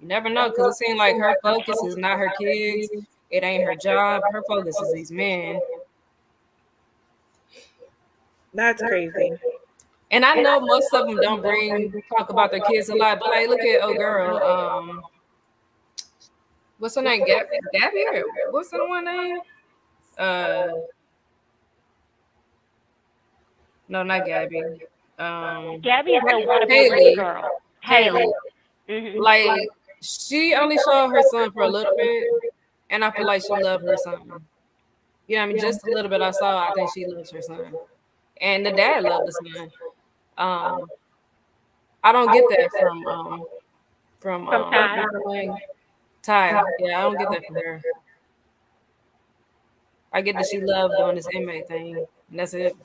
You never know, because it seems like her focus is not her kids. It ain't her job. Her focus is these men. That's crazy. And I know most of them don't talk about their kids a lot, but like, look at girl, what's her name? Gabby? Or what's her one name? No, not Gabby. Gabby is the wannabe rich Haley. girl. Haley. Haley. Hmm. Like she only showed her son for a little bit, and I feel like she loved her son. You know what I mean? Just a little bit I saw, I think she loves her son. And the dad loved the son. Um, I don't get that from From Ty. what's her name? Ty. Yeah, I don't get that from her. I get that she loved doing this inmate thing, and that's it.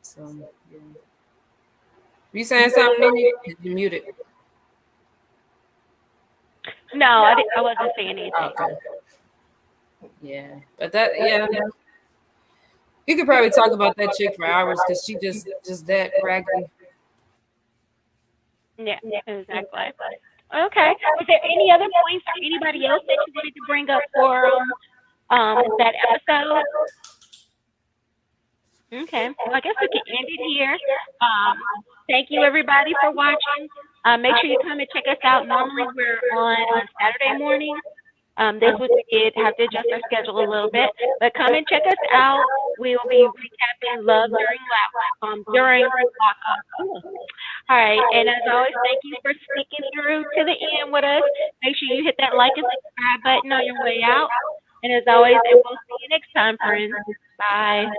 So yeah. You saying something, Nene? You muted. No, I wasn't saying anything. Okay. Yeah, but that yeah, you could probably talk about that chick for hours because she just that raggedy. Yeah, exactly. Okay. Was there any other points or anybody else that you wanted to bring up for that episode? Okay. Well, I guess we can end it here. Um, thank you everybody for watching. Make sure you come and check us out. Normally we're on Saturday morning. This week we did have to adjust our schedule a little bit, but come and check us out. We will be recapping Love during lockup. Ooh. All right, and as always, thank you for sticking through to the end with us. Make sure you hit that like and subscribe button on your way out. And as always, and we'll see you next time, friends. Bye.